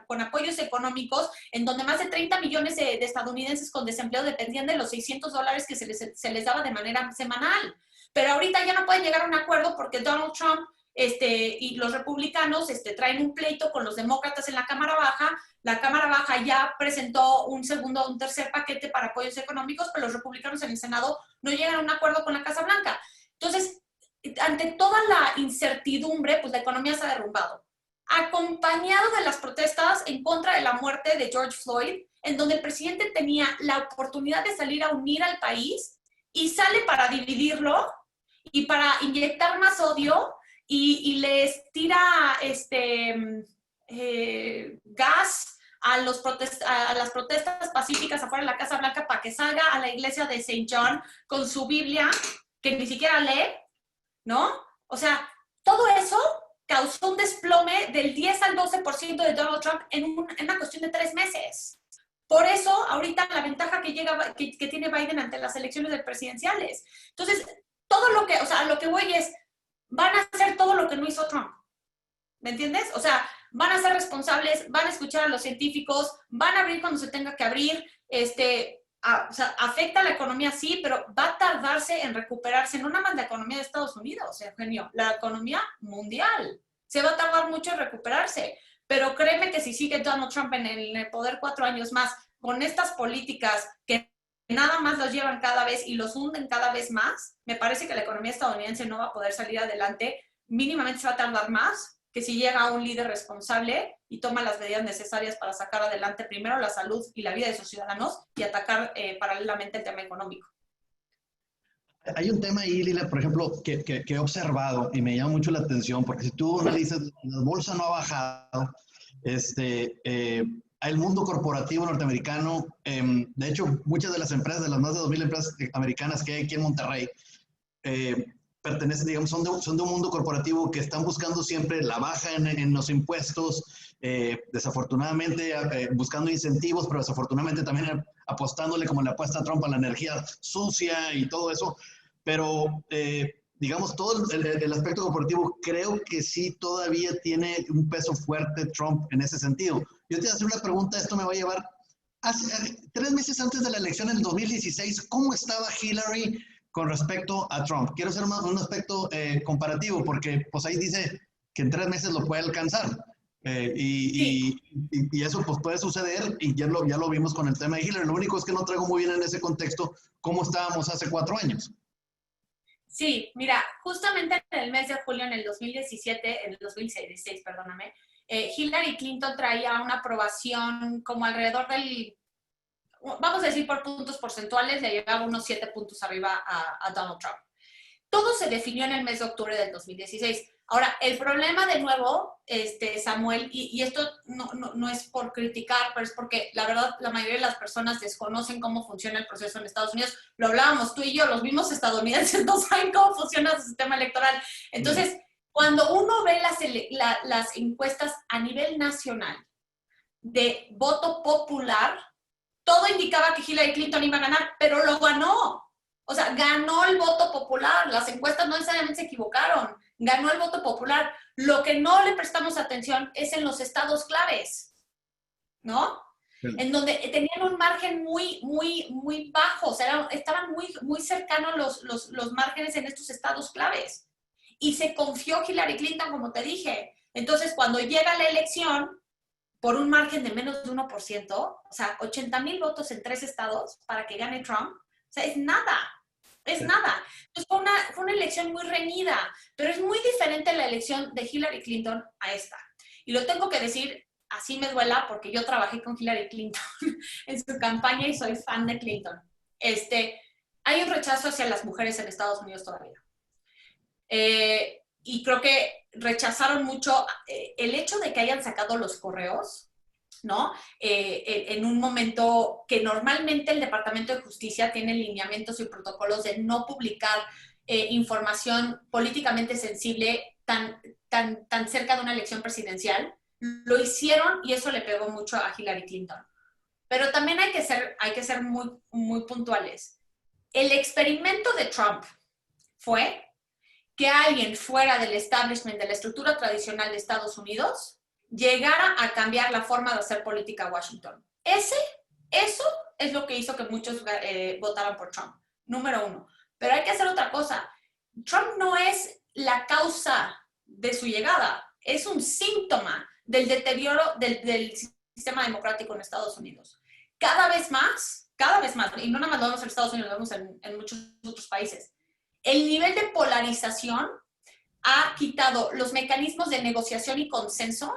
con apoyos económicos, en donde más de 30 millones de estadounidenses con desempleo dependían de los $600 que se les daba de manera semanal. Pero ahorita ya no pueden llegar a un acuerdo porque Donald Trump y los republicanos traen un pleito con los demócratas en la Cámara Baja. La Cámara Baja ya presentó un tercer paquete para apoyos económicos, pero los republicanos en el Senado no llegan a un acuerdo con la Casa Blanca. Entonces, ante toda la incertidumbre, pues la economía se ha derrumbado. Acompañado de las protestas en contra de la muerte de George Floyd, en donde el presidente tenía la oportunidad de salir a unir al país y sale para dividirlo y para inyectar más odio y les tira gas a las protestas pacíficas afuera de la Casa Blanca para que salga a la iglesia de St. John con su Biblia, que ni siquiera lee, ¿no? O sea, todo eso causó un desplome del 10 al 12% de Donald Trump en una cuestión de 3 meses. Por eso, ahorita la ventaja que tiene Biden ante las elecciones presidenciales. Entonces, lo que voy es, van a hacer todo lo que no hizo Trump. ¿Me entiendes? O sea, van a ser responsables, van a escuchar a los científicos, van a abrir cuando se tenga que abrir. O sea, afecta a la economía, sí, pero va a tardarse en recuperarse, no nada más la economía de Estados Unidos, Eugenio, la economía mundial. Se va a tardar mucho en recuperarse. Pero créeme que si sigue Donald Trump en el poder 4 años más, con estas políticas que nada más los llevan cada vez y los hunden cada vez más, me parece que la economía estadounidense no va a poder salir adelante. Mínimamente se va a tardar más que si llega un líder responsable y toma las medidas necesarias para sacar adelante primero la salud y la vida de sus ciudadanos y atacar paralelamente el tema económico. Hay un tema ahí, Lila, por ejemplo, que he observado y me llama mucho la atención, porque si tú analizas, la bolsa no ha bajado, el mundo corporativo norteamericano, de hecho, muchas de las empresas, de las más de 2,000 empresas americanas que hay aquí en Monterrey, pertenecen, digamos, son de un mundo corporativo que están buscando siempre la baja en los impuestos, desafortunadamente buscando incentivos, pero desafortunadamente también apostándole como le apuesta Trump a la energía sucia y todo eso. Pero, digamos, todo el aspecto corporativo creo que sí todavía tiene un peso fuerte Trump en ese sentido. Yo te voy a hacer una pregunta, esto me va a llevar... Hace 3 meses antes de la elección en el 2016, ¿cómo estaba Hillary con respecto a Trump? Quiero hacer un aspecto comparativo, porque pues ahí dice que en 3 meses lo puede alcanzar. Y eso pues puede suceder, y ya lo vimos con el tema de Hillary. Lo único es que no traigo muy bien en ese contexto cómo estábamos hace 4 años. Sí, mira, justamente en el mes de julio, en el 2016, perdóname, Hillary Clinton traía una aprobación como alrededor del, vamos a decir por puntos porcentuales, le llevaba unos 7 puntos arriba a Donald Trump. Todo se definió en el mes de octubre del 2016. Ahora, el problema de nuevo, Samuel, y esto no es por criticar, pero es porque la verdad la mayoría de las personas desconocen cómo funciona el proceso en Estados Unidos. Lo hablábamos tú y yo, los mismos estadounidenses no saben cómo funciona el sistema electoral. Entonces, cuando uno ve las encuestas a nivel nacional de voto popular, todo indicaba que Hillary Clinton iba a ganar, pero lo ganó. O sea, ganó el voto popular. Las encuestas no necesariamente se equivocaron. Ganó el voto popular. Lo que no le prestamos atención es en los estados claves, ¿no? Sí. En donde tenían un margen muy bajo. O sea, estaban muy cercanos los márgenes en estos estados claves. Y se confió Hillary Clinton, como te dije. Entonces, cuando llega la elección, por un margen de menos de 1%, o sea, 80,000 votos en 3 estados para que gane Trump, o sea, es nada. Es nada. Entonces fue una elección muy reñida, pero es muy diferente la elección de Hillary Clinton a esta. Y lo tengo que decir, así me duela, porque yo trabajé con Hillary Clinton en su campaña y soy fan de Clinton. Hay un rechazo hacia las mujeres en Estados Unidos todavía. Y creo que rechazaron mucho el hecho de que hayan sacado los correos, ¿no? En un momento que normalmente el Departamento de Justicia tiene lineamientos y protocolos de no publicar información políticamente sensible tan cerca de una elección presidencial. Lo hicieron y eso le pegó mucho a Hillary Clinton. Pero también hay que ser muy puntuales. El experimento de Trump fue que alguien fuera del establishment, de la estructura tradicional de Estados Unidos, llegara a cambiar la forma de hacer política a Washington. Eso es lo que hizo que muchos votaran por Trump, número 1. Pero hay que hacer otra cosa. Trump no es la causa de su llegada, es un síntoma del deterioro del sistema democrático en Estados Unidos. Cada vez más, y no nada más lo vemos en Estados Unidos, lo vemos en muchos otros países, el nivel de polarización ha quitado los mecanismos de negociación y consenso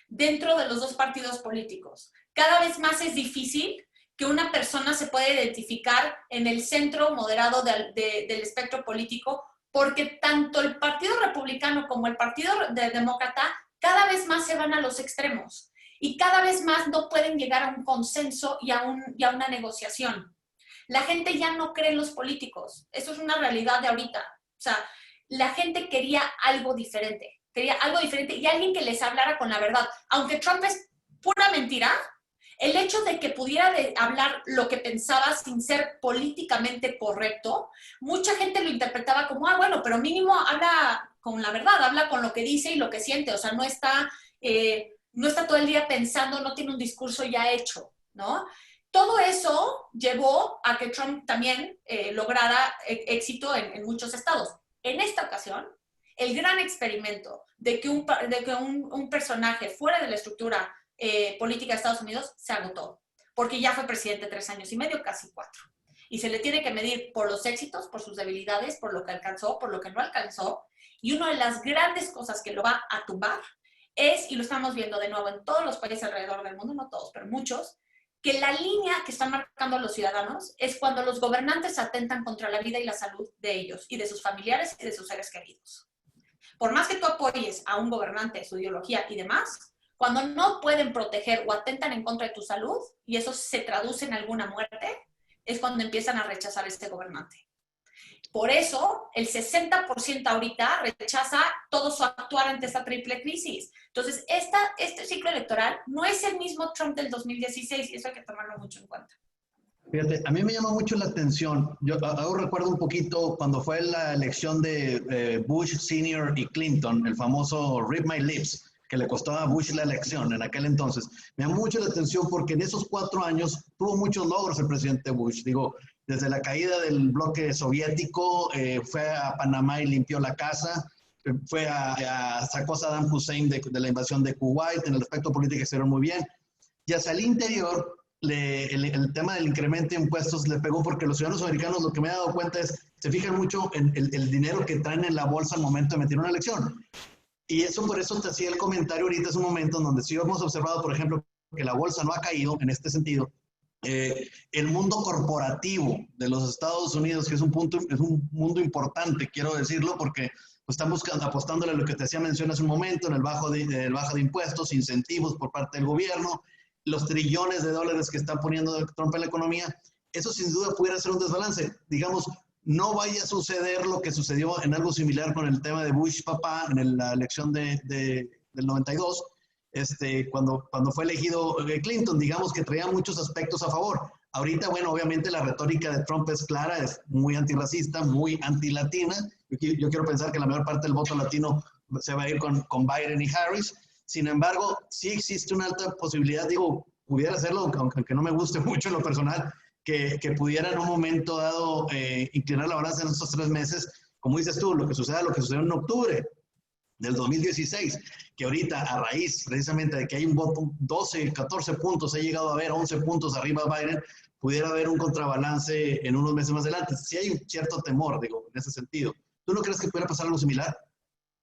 dentro de los dos partidos políticos. Cada vez más es difícil que una persona se pueda identificar en el centro moderado del espectro político, porque tanto el Partido Republicano como el Partido Demócrata cada vez más se van a los extremos y cada vez más no pueden llegar a un consenso y a una negociación. La gente ya no cree en los políticos. Eso es una realidad de ahorita. O sea, la gente quería algo diferente y alguien que les hablara con la verdad. Aunque Trump es pura mentira, el hecho de que pudiera hablar lo que pensaba sin ser políticamente correcto, mucha gente lo interpretaba como, bueno, pero mínimo habla con la verdad, habla con lo que dice y lo que siente. O sea, no está todo el día pensando, no tiene un discurso ya hecho, ¿no? Todo eso llevó a que Trump también lograra éxito en muchos estados. En esta ocasión, el gran experimento de que un personaje fuera de la estructura política de Estados Unidos se agotó, porque ya fue presidente 3 años y medio, casi 4. Y se le tiene que medir por los éxitos, por sus debilidades, por lo que alcanzó, por lo que no alcanzó. Y una de las grandes cosas que lo va a tumbar es, y lo estamos viendo de nuevo en todos los países alrededor del mundo, no todos, pero muchos, que la línea que están marcando los ciudadanos es cuando los gobernantes atentan contra la vida y la salud de ellos y de sus familiares y de sus seres queridos. Por más que tú apoyes a un gobernante, su ideología y demás, cuando no pueden proteger o atentan en contra de tu salud y eso se traduce en alguna muerte, es cuando empiezan a rechazar a este gobernante. Por eso, el 60% ahorita rechaza todo su actuar ante esta triple crisis. Entonces, este ciclo electoral no es el mismo Trump del 2016 y eso hay que tomarlo mucho en cuenta. Fíjate, a mí me llama mucho la atención. Yo aún recuerdo un poquito cuando fue la elección de Bush Sr. y Clinton, el famoso Read My Lips, que le costó a Bush la elección en aquel entonces. Me llama mucho la atención porque en esos 4 años tuvo muchos logros el presidente Bush. Digo, desde la caída del bloque soviético, fue a Panamá y limpió la casa, sacó a Saddam Hussein de la invasión de Kuwait, en el aspecto político exterior muy bien. Y hacia el interior, el tema del incremento de impuestos le pegó porque los ciudadanos americanos, lo que me he dado cuenta es, se fijan mucho en el dinero que traen en la bolsa al momento de meter una elección. Y eso, por eso te hacía el comentario ahorita, es un momento en donde sí hemos observado, por ejemplo, que la bolsa no ha caído en este sentido. El mundo corporativo de los Estados Unidos, que es un mundo importante, quiero decirlo, porque están apostándole a lo que te hacía mención hace un momento, en el baja de impuestos, incentivos por parte del gobierno, los trillones de dólares que está poniendo Trump en la economía. Eso sin duda pudiera ser un desbalance. Digamos, no vaya a suceder lo que sucedió en algo similar con el tema de Bush papá en la elección del 92, cuando fue elegido Clinton, digamos que traía muchos aspectos a favor. Ahorita, bueno, obviamente la retórica de Trump es clara, es muy antirracista, muy antilatina. Yo quiero pensar que la mayor parte del voto latino se va a ir con Biden y Harris. Sin embargo, sí existe una alta posibilidad, digo, pudiera hacerlo, aunque no me guste mucho en lo personal, que pudiera en un momento dado inclinar la balanza en estos 3 meses, como dices tú, lo que sucedió en octubre del 2016, que ahorita a raíz precisamente de que hay un voto, 12, 14 puntos, ha llegado a haber 11 puntos arriba de Biden, pudiera haber un contrabalance en unos meses más adelante. Sí hay un cierto temor, digo, en ese sentido. ¿Tú no crees que pudiera pasar algo similar?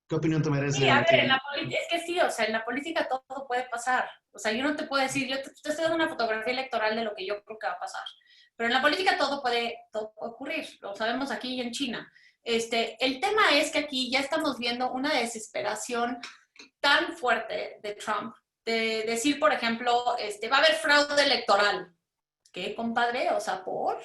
¿Qué opinión te merece? Sí, a ver, en la política, es que sí, o sea, en la política todo puede pasar. O sea, yo no te puedo decir, yo te estoy dando una fotografía electoral de lo que yo creo que va a pasar. Pero en la política todo puede ocurrir, lo sabemos aquí y en China. El tema es que aquí ya estamos viendo una desesperación tan fuerte de Trump, de decir, por ejemplo, va a haber fraude electoral. ¿Qué, compadre? O sea, ¿por?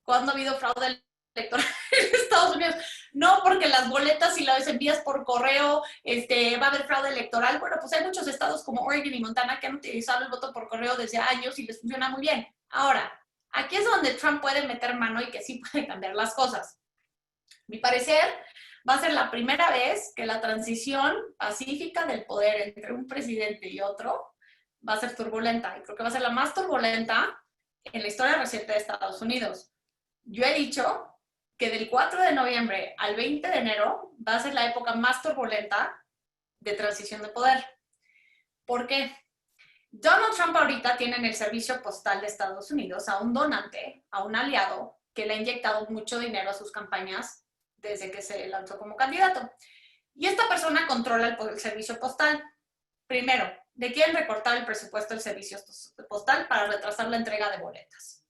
¿Cuándo ha habido fraude electoral en Estados Unidos? No, porque las boletas, si las envías por correo, va a haber fraude electoral. Bueno, pues hay muchos estados como Oregon y Montana que han utilizado el voto por correo desde años y les funciona muy bien. Ahora, aquí es donde Trump puede meter mano y que sí puede cambiar las cosas. Mi parecer, va a ser la primera vez que la transición pacífica del poder entre un presidente y otro va a ser turbulenta. Y creo que va a ser la más turbulenta en la historia reciente de Estados Unidos. Yo he dicho que del 4 de noviembre al 20 de enero va a ser la época más turbulenta de transición de poder. ¿Por qué? Donald Trump ahorita tiene en el servicio postal de Estados Unidos a un donante, a un aliado, que le ha inyectado mucho dinero a sus campañas desde que se lanzó como candidato. Y esta persona controla el servicio postal. Primero, le quieren recortar el presupuesto del servicio postal para retrasar la entrega de boletas.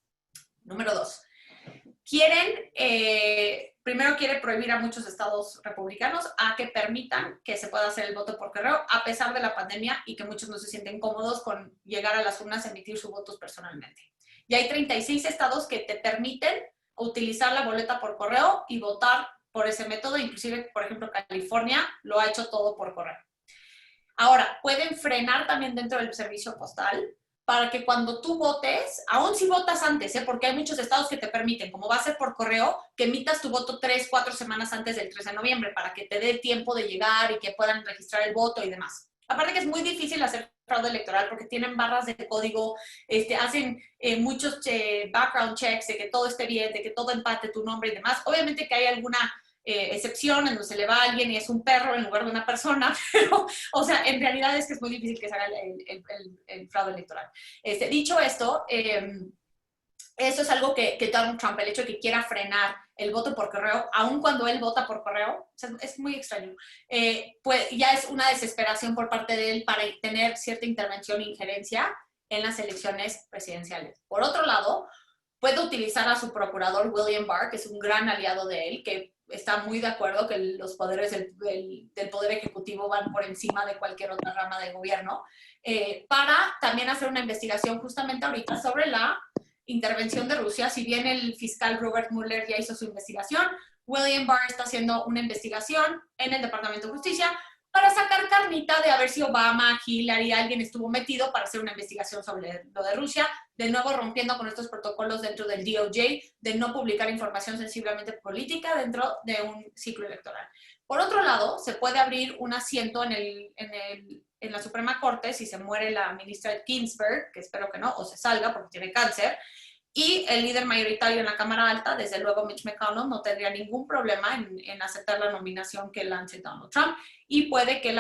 Número 2, primero quiere prohibir a muchos estados republicanos a que permitan que se pueda hacer el voto por correo a pesar de la pandemia y que muchos no se sienten cómodos con llegar a las urnas a emitir sus votos personalmente. Y hay 36 estados que te permiten utilizar la boleta por correo y votar por ese método, inclusive, por ejemplo, California lo ha hecho todo por correo. Ahora, pueden frenar también dentro del servicio postal para que cuando tú votes, aún si votas antes, porque hay muchos estados que te permiten, como va a ser por correo, que emitas tu voto 3, 4 semanas antes del 3 de noviembre para que te dé tiempo de llegar y que puedan registrar el voto y demás. Aparte que es muy difícil hacer fraude electoral porque tienen barras de código, hacen muchos background checks de que todo esté bien, de que todo empate tu nombre y demás. Obviamente que hay alguna excepción en donde se le va a alguien y es un perro en lugar de una persona, pero, o sea, en realidad es que es muy difícil que se haga el fraude electoral. Dicho esto, Eso es algo que Donald Trump, el hecho de que quiera frenar el voto por correo, aun cuando él vota por correo, o sea, es muy extraño. Pues ya es una desesperación por parte de él para tener cierta intervención e injerencia en las elecciones presidenciales. Por otro lado, puede utilizar a su procurador William Barr, que es un gran aliado de él, que está muy de acuerdo que los poderes del Poder Ejecutivo van por encima de cualquier otra rama de gobierno, para también hacer una investigación justamente ahorita sobre la intervención de Rusia. Si bien el fiscal Robert Mueller ya hizo su investigación, William Barr está haciendo una investigación en el Departamento de Justicia para sacar carnita de a ver si Obama, Hillary, alguien estuvo metido para hacer una investigación sobre lo de Rusia, de nuevo rompiendo con estos protocolos dentro del DOJ, de no publicar información sensiblemente política dentro de un ciclo electoral. Por otro lado, se puede abrir un asiento en la Suprema Corte si se muere la ministra Ginsburg, que espero que no, o se salga porque tiene cáncer, y el líder mayoritario en la Cámara Alta, desde luego Mitch McConnell, no tendría ningún problema en aceptar la nominación que lance Donald Trump, y puede que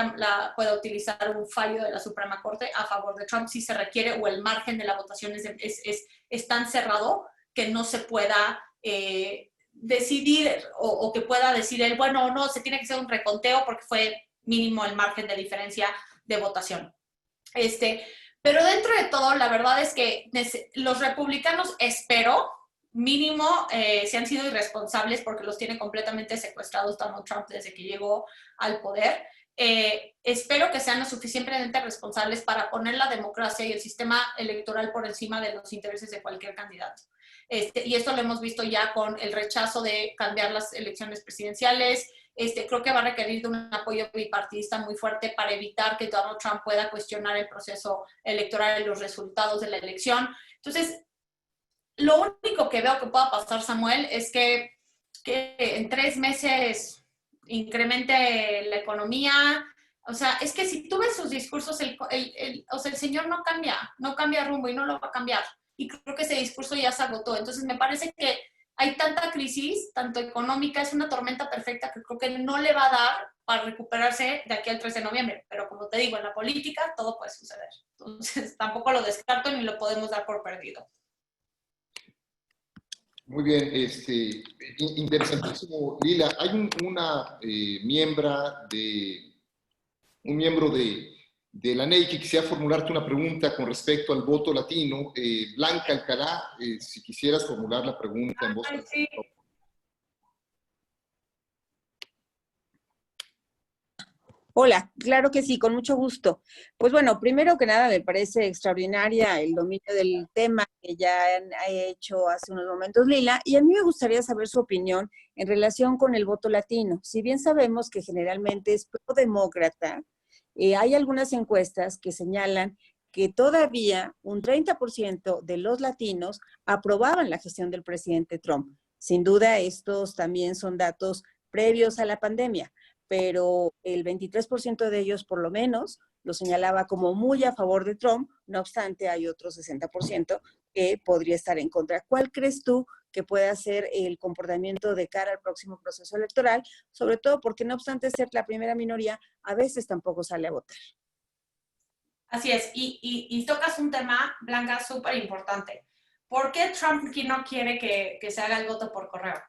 pueda utilizar un fallo de la Suprema Corte a favor de Trump si se requiere, o el margen de la votación es tan cerrado que no se pueda decidir, o que pueda decir él, bueno, no, se tiene que hacer un reconteo porque fue mínimo el margen de diferencia de votación. Pero dentro de todo, la verdad es que los republicanos, espero, mínimo, se han sido irresponsables porque los tiene completamente secuestrados Donald Trump desde que llegó al poder. Espero que sean lo suficientemente responsables para poner la democracia y el sistema electoral por encima de los intereses de cualquier candidato. Y esto lo hemos visto ya con el rechazo de cambiar las elecciones presidenciales. Creo que va a requerir de un apoyo bipartidista muy fuerte para evitar que Donald Trump pueda cuestionar el proceso electoral y los resultados de la elección. Entonces, lo único que veo que pueda pasar, Samuel, es que en 3 meses incremente la economía. O sea, es que si tú ves sus discursos, o sea, el señor no cambia rumbo y no lo va a cambiar. Y creo que ese discurso ya se agotó. Entonces, me parece que hay tanta crisis, tanto económica, es una tormenta perfecta que creo que no le va a dar para recuperarse de aquí al 3 de noviembre. Pero como te digo, en la política todo puede suceder. Entonces, tampoco lo descarto ni lo podemos dar por perdido. Muy bien, interesantísimo, Lila. Hay un miembro de la NEI que quisiera formularte una pregunta con respecto al voto latino. Blanca Alcalá, si quisieras formular la pregunta en voz. Sí. Hola, claro que sí, con mucho gusto. Pues bueno, primero que nada me parece extraordinaria el dominio del tema que ya ha hecho hace unos momentos Lila, y a mí me gustaría saber su opinión en relación con el voto latino. Si bien sabemos que generalmente es pro-demócrata, hay algunas encuestas que señalan que todavía un 30% de los latinos aprobaban la gestión del presidente Trump. Sin duda, estos también son datos previos a la pandemia, pero el 23% de ellos, por lo menos, lo señalaba como muy a favor de Trump. No obstante, hay otro 60% que podría estar en contra. ¿Cuál crees tú que pueda ser el comportamiento de cara al próximo proceso electoral? Sobre todo porque, no obstante ser la primera minoría, a veces tampoco sale a votar. Así es, y tocas un tema, Blanca, súper importante. ¿Por qué Trump no quiere que se haga el voto por correo?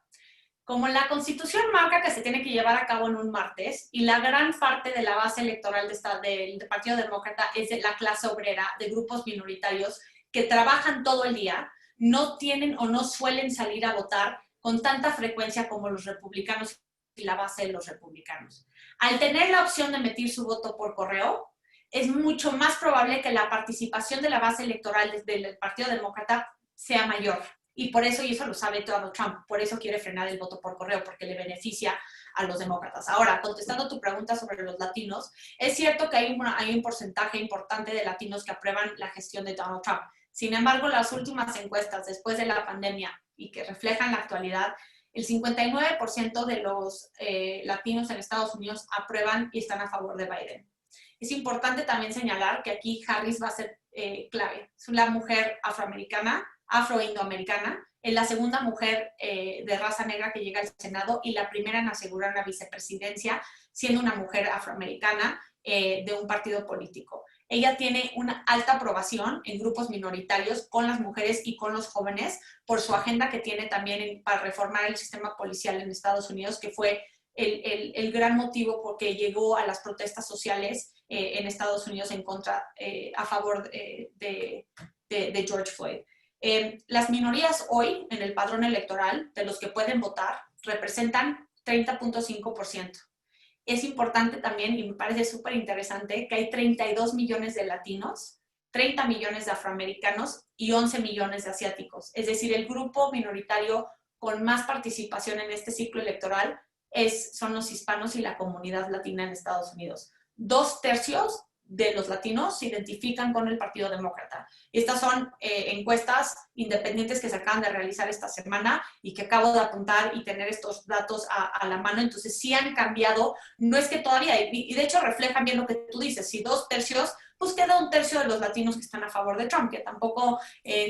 Como la Constitución marca que se tiene que llevar a cabo en un martes, y la gran parte de la base electoral del Partido Demócrata es de la clase obrera, de grupos minoritarios que trabajan todo el día, no tienen o no suelen salir a votar con tanta frecuencia como los republicanos y la base de los republicanos. Al tener la opción de emitir su voto por correo, es mucho más probable que la participación de la base electoral del Partido Demócrata sea mayor. Y por eso, y eso lo sabe Donald Trump, por eso quiere frenar el voto por correo, porque le beneficia a los demócratas. Ahora, contestando tu pregunta sobre los latinos, es cierto que hay un porcentaje importante de latinos que aprueban la gestión de Donald Trump. Sin embargo, las últimas encuestas después de la pandemia y que reflejan la actualidad, el 59% de los latinos en Estados Unidos aprueban y están a favor de Biden. Es importante también señalar que aquí Harris va a ser clave. Es una mujer afroindoamericana, es la segunda mujer de raza negra que llega al Senado y la primera en asegurar la vicepresidencia, siendo una mujer afroamericana de un partido político. ella tiene una alta aprobación en grupos minoritarios con las mujeres y con los jóvenes por su agenda que tiene también para reformar el sistema policial en Estados Unidos, que fue el gran motivo por que llegó a las protestas sociales en Estados Unidos en contra, a favor de George Floyd. Las minorías hoy en el padrón electoral de los que pueden votar representan 30.5%. Es importante también, y me parece súper interesante, que hay 32 millones de latinos, 30 millones de afroamericanos y 11 millones de asiáticos. Es decir, el grupo minoritario con más participación en este ciclo electoral son los hispanos y la comunidad latina en Estados Unidos. 2/3 de los latinos se identifican con el Partido Demócrata. Estas son encuestas independientes que se acaban de realizar esta semana y que acabo de apuntar y tener estos datos a la mano. Entonces sí han cambiado, no es que todavía, y de hecho reflejan bien lo que tú dices, si 2/3, pues queda 1/3 de los latinos que están a favor de Trump, que tampoco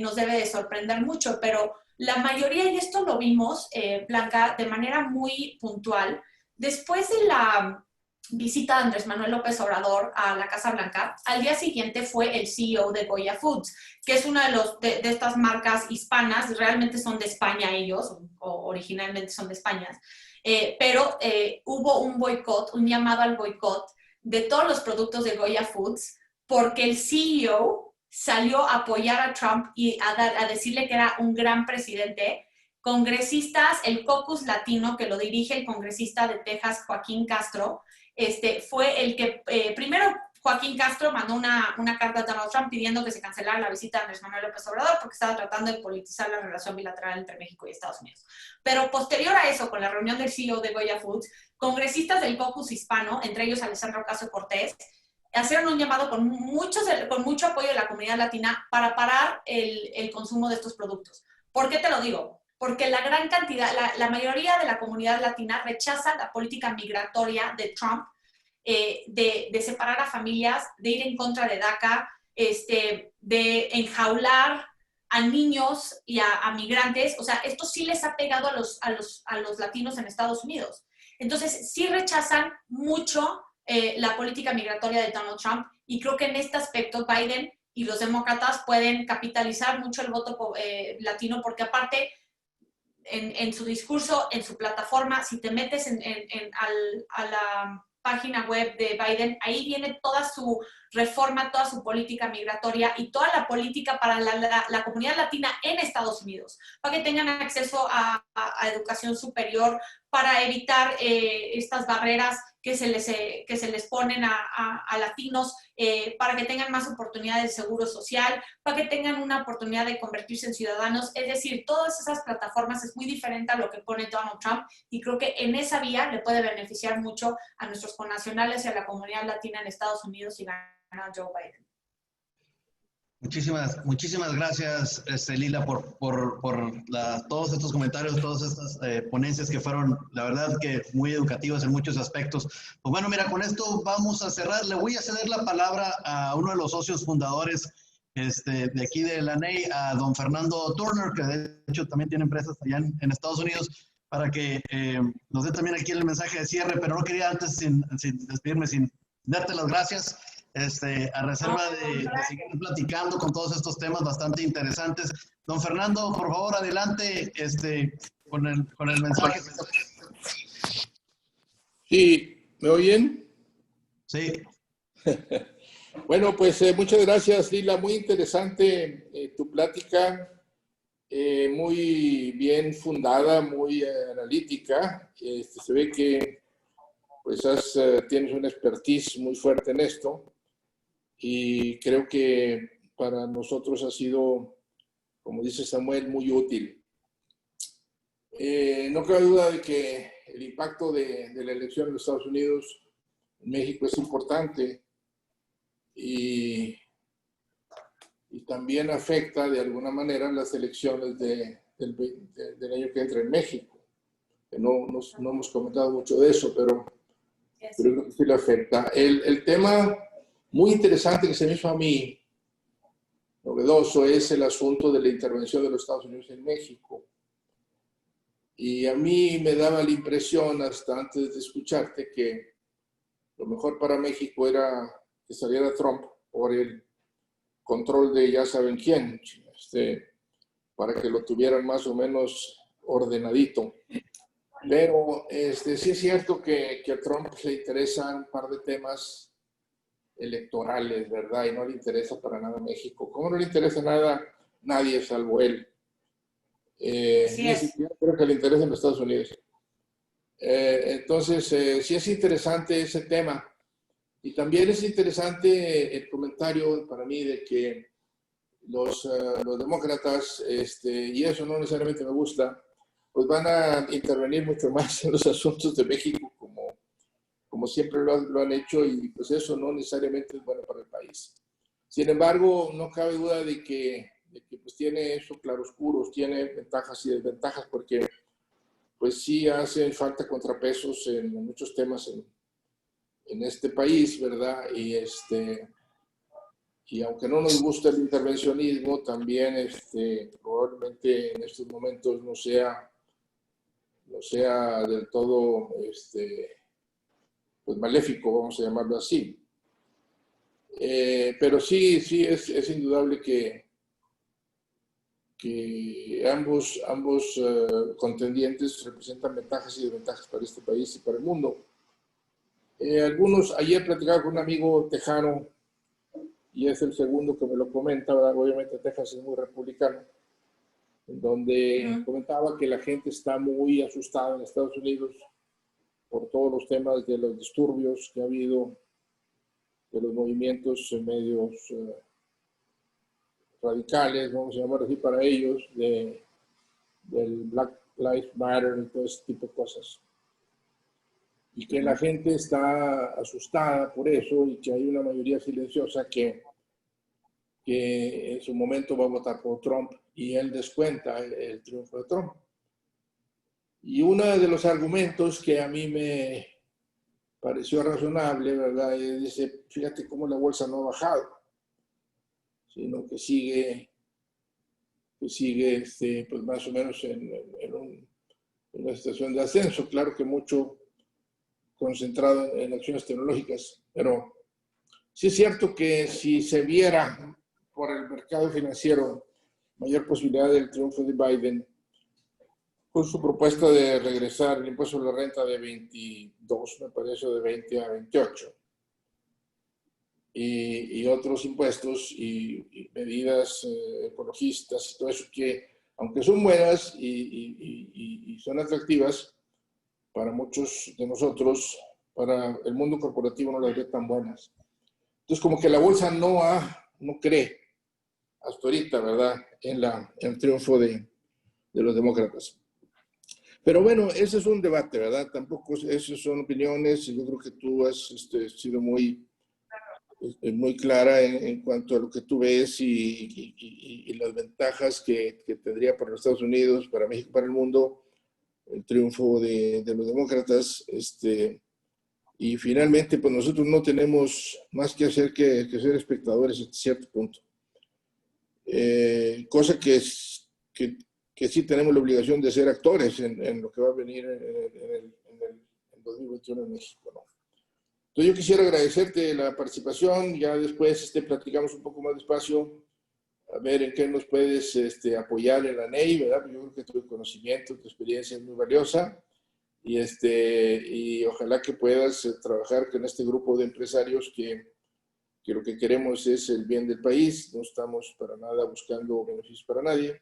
nos debe de sorprender mucho, pero la mayoría, y esto lo vimos, Blanca, de manera muy puntual, después de la visita de Andrés Manuel López Obrador a la Casa Blanca, al día siguiente fue el CEO de Goya Foods, que es una de estas marcas hispanas, realmente son de España ellos, o originalmente son de España, pero hubo un boicot, un llamado al boicot de todos los productos de Goya Foods, porque el CEO salió a apoyar a Trump y a decirle que era un gran presidente. Congresistas, el caucus latino que lo dirige el congresista de Texas, Joaquín Castro, fue el que, primero Joaquín Castro mandó una carta a Donald Trump pidiendo que se cancelara la visita de Andrés Manuel López Obrador porque estaba tratando de politizar la relación bilateral entre México y Estados Unidos. Pero posterior a eso, con la reunión del CEO de Goya Foods, congresistas del caucus hispano, entre ellos Alessandro Ocasio-Cortez, hicieron un llamado con mucho apoyo de la comunidad latina para parar el consumo de estos productos. ¿Por qué te lo digo? Porque la gran cantidad, la mayoría de la comunidad latina rechaza la política migratoria de Trump, de separar a familias, de ir en contra de DACA, de enjaular a niños y a migrantes. O sea, esto sí les ha pegado a los latinos en Estados Unidos. Entonces, sí rechazan mucho la política migratoria de Donald Trump, y creo que en este aspecto Biden y los demócratas pueden capitalizar mucho el voto latino, porque aparte en su discurso, en su plataforma, si te metes a la página web de Biden, ahí viene toda su reforma, toda su política migratoria y toda la política para la comunidad latina en Estados Unidos, para que tengan acceso a educación superior, para evitar estas barreras que se les ponen a latinos, para que tengan más oportunidades de seguro social, para que tengan una oportunidad de convertirse en ciudadanos. Es decir, todas esas plataformas es muy diferente a lo que pone Donald Trump, y creo que en esa vía le puede beneficiar mucho a nuestros connacionales y a la comunidad latina en Estados Unidos y ganar Joe Biden. Muchísimas gracias, Lila, por todos estos comentarios, todas estas ponencias que fueron, la verdad, que muy educativas en muchos aspectos. Pues bueno, mira, con esto vamos a cerrar. Le voy a ceder la palabra a uno de los socios fundadores de aquí de la NEI, a don Fernando Turner, que de hecho también tiene empresas allá en Estados Unidos, para que nos dé también aquí el mensaje de cierre, pero no quería antes, sin despedirme, sin darte las gracias. A reserva de seguir platicando con todos estos temas bastante interesantes. Don Fernando, por favor, adelante con el mensaje. Sí, ¿me oyen? Sí. Bueno, pues muchas gracias, Lila. Muy interesante tu plática, muy bien fundada, muy analítica. Se ve que pues tienes una expertise muy fuerte en esto. Y creo que para nosotros ha sido, como dice Samuel, muy útil. No cabe duda de que el impacto de la elección en los Estados Unidos, en México, es importante y también afecta de alguna manera las elecciones del año que entra en México. No hemos comentado mucho de eso, pero creo que sí le afecta. El tema muy interesante que se me hizo a mí, novedoso, es el asunto de la intervención de los Estados Unidos en México. Y a mí me daba la impresión, hasta antes de escucharte, que lo mejor para México era que saliera Trump, por el control de ya saben quién, para que lo tuvieran más o menos ordenadito. Pero sí es cierto que a Trump le interesan un par de temas electorales, ¿verdad? Y no le interesa para nada México. ¿Cómo no le interesa nada? Nadie salvo él. Ni siquiera creo que le interesen los Estados Unidos. Entonces, sí es interesante ese tema. Y también es interesante el comentario para mí de que los demócratas, y eso no necesariamente me gusta, pues van a intervenir mucho más en los asuntos de México como siempre lo han hecho, y pues eso no necesariamente es bueno para el país. Sin embargo, no cabe duda de que pues tiene eso claroscuros, tiene ventajas y desventajas, porque pues sí hacen falta contrapesos en muchos temas en este país, ¿verdad? Y aunque no nos gusta el intervencionismo, también probablemente en estos momentos no sea del todo pues maléfico, vamos a llamarlo así. Pero sí es indudable que ambos contendientes representan ventajas y desventajas para este país y para el mundo. Ayer platicaba con un amigo tejano, y es el segundo que me lo comenta, ¿verdad? Obviamente Texas es muy republicano, en donde comentaba que la gente está muy asustada en Estados Unidos por todos los temas de los disturbios que ha habido, de los movimientos medios radicales, vamos a llamar así para ellos, del Black Lives Matter y todo ese tipo de cosas. Y que la gente está asustada por eso, y que hay una mayoría silenciosa que en su momento va a votar por Trump, y él descuenta el triunfo de Trump. Y uno de los argumentos que a mí me pareció razonable, ¿verdad? Dice, fíjate cómo la bolsa no ha bajado, sino que sigue pues más o menos en una situación de ascenso. Claro que mucho concentrado en acciones tecnológicas, pero sí es cierto que si se viera por el mercado financiero mayor posibilidad del triunfo de Biden, con su propuesta de regresar el impuesto a la renta de 22, me parece, de 20 a 28, y otros impuestos y medidas ecologistas y todo eso, que aunque son buenas y son atractivas para muchos de nosotros, para el mundo corporativo no las ve tan buenas. Entonces, como que la bolsa no cree hasta ahorita, ¿verdad?, en el triunfo de los demócratas. Pero bueno, ese es un debate, ¿verdad? Tampoco, esas son opiniones, y yo creo que tú has sido muy clara en cuanto a lo que tú ves y las ventajas que tendría para los Estados Unidos, para México, para el mundo, el triunfo de los demócratas. Y finalmente, pues nosotros no tenemos más que hacer que ser espectadores hasta cierto punto. Cosa que sí tenemos la obligación de ser actores en lo que va a venir en 2021 en México, ¿no? Entonces yo quisiera agradecerte la participación. Ya después platicamos un poco más despacio, a ver en qué nos puedes apoyar en la NEI, ¿verdad? Yo creo que tu conocimiento, tu experiencia es muy valiosa, y ojalá que puedas trabajar con este grupo de empresarios que lo que queremos es el bien del país. No estamos para nada buscando beneficios para nadie,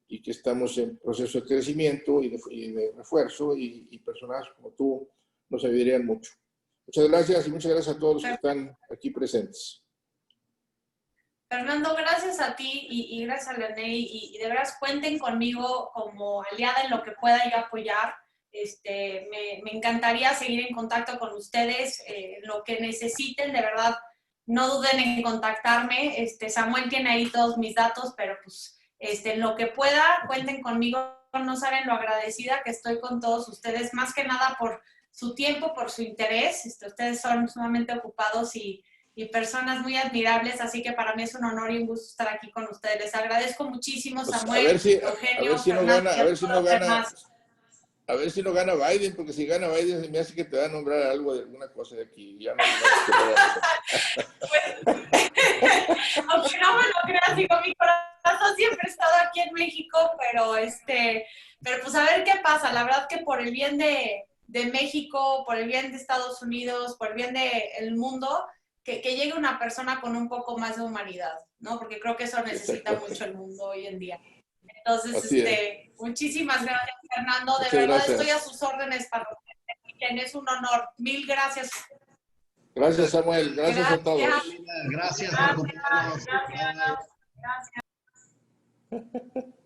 y que estamos en proceso de crecimiento y de refuerzo, y personas como tú nos ayudarían mucho. Muchas gracias, y muchas gracias a todos los que están aquí presentes. Fernando, gracias a ti y gracias a la NEI, y de veras cuenten conmigo como aliada en lo que pueda yo apoyar. Me encantaría seguir en contacto con ustedes, lo que necesiten, de verdad, no duden en contactarme. Samuel tiene ahí todos mis datos, pero pues en lo que pueda, cuenten conmigo. No saben lo agradecida que estoy con todos ustedes, más que nada por su tiempo, por su interés. Ustedes son sumamente ocupados y personas muy admirables, así que para mí es un honor y un gusto estar aquí con ustedes. Les agradezco muchísimo, Samuel, Pues Eugenio, a ver si no gana A ver si no gana Biden, porque si gana Biden se me hace que te va a nombrar algo de alguna cosa de aquí. Ya no, aunque no me lo creas, digo, mi corazón siempre ha estado aquí en México, pero pues a ver qué pasa. La verdad que por el bien de México, por el bien de Estados Unidos, por el bien del mundo, que llegue una persona con un poco más de humanidad, ¿no? Porque creo que eso necesita mucho el mundo hoy en día. Entonces, muchísimas gracias, Fernando. De verdad estoy a sus órdenes para que es un honor. Mil gracias. Gracias, Samuel. Gracias a todos. Gracias por acompañarnos. Gracias.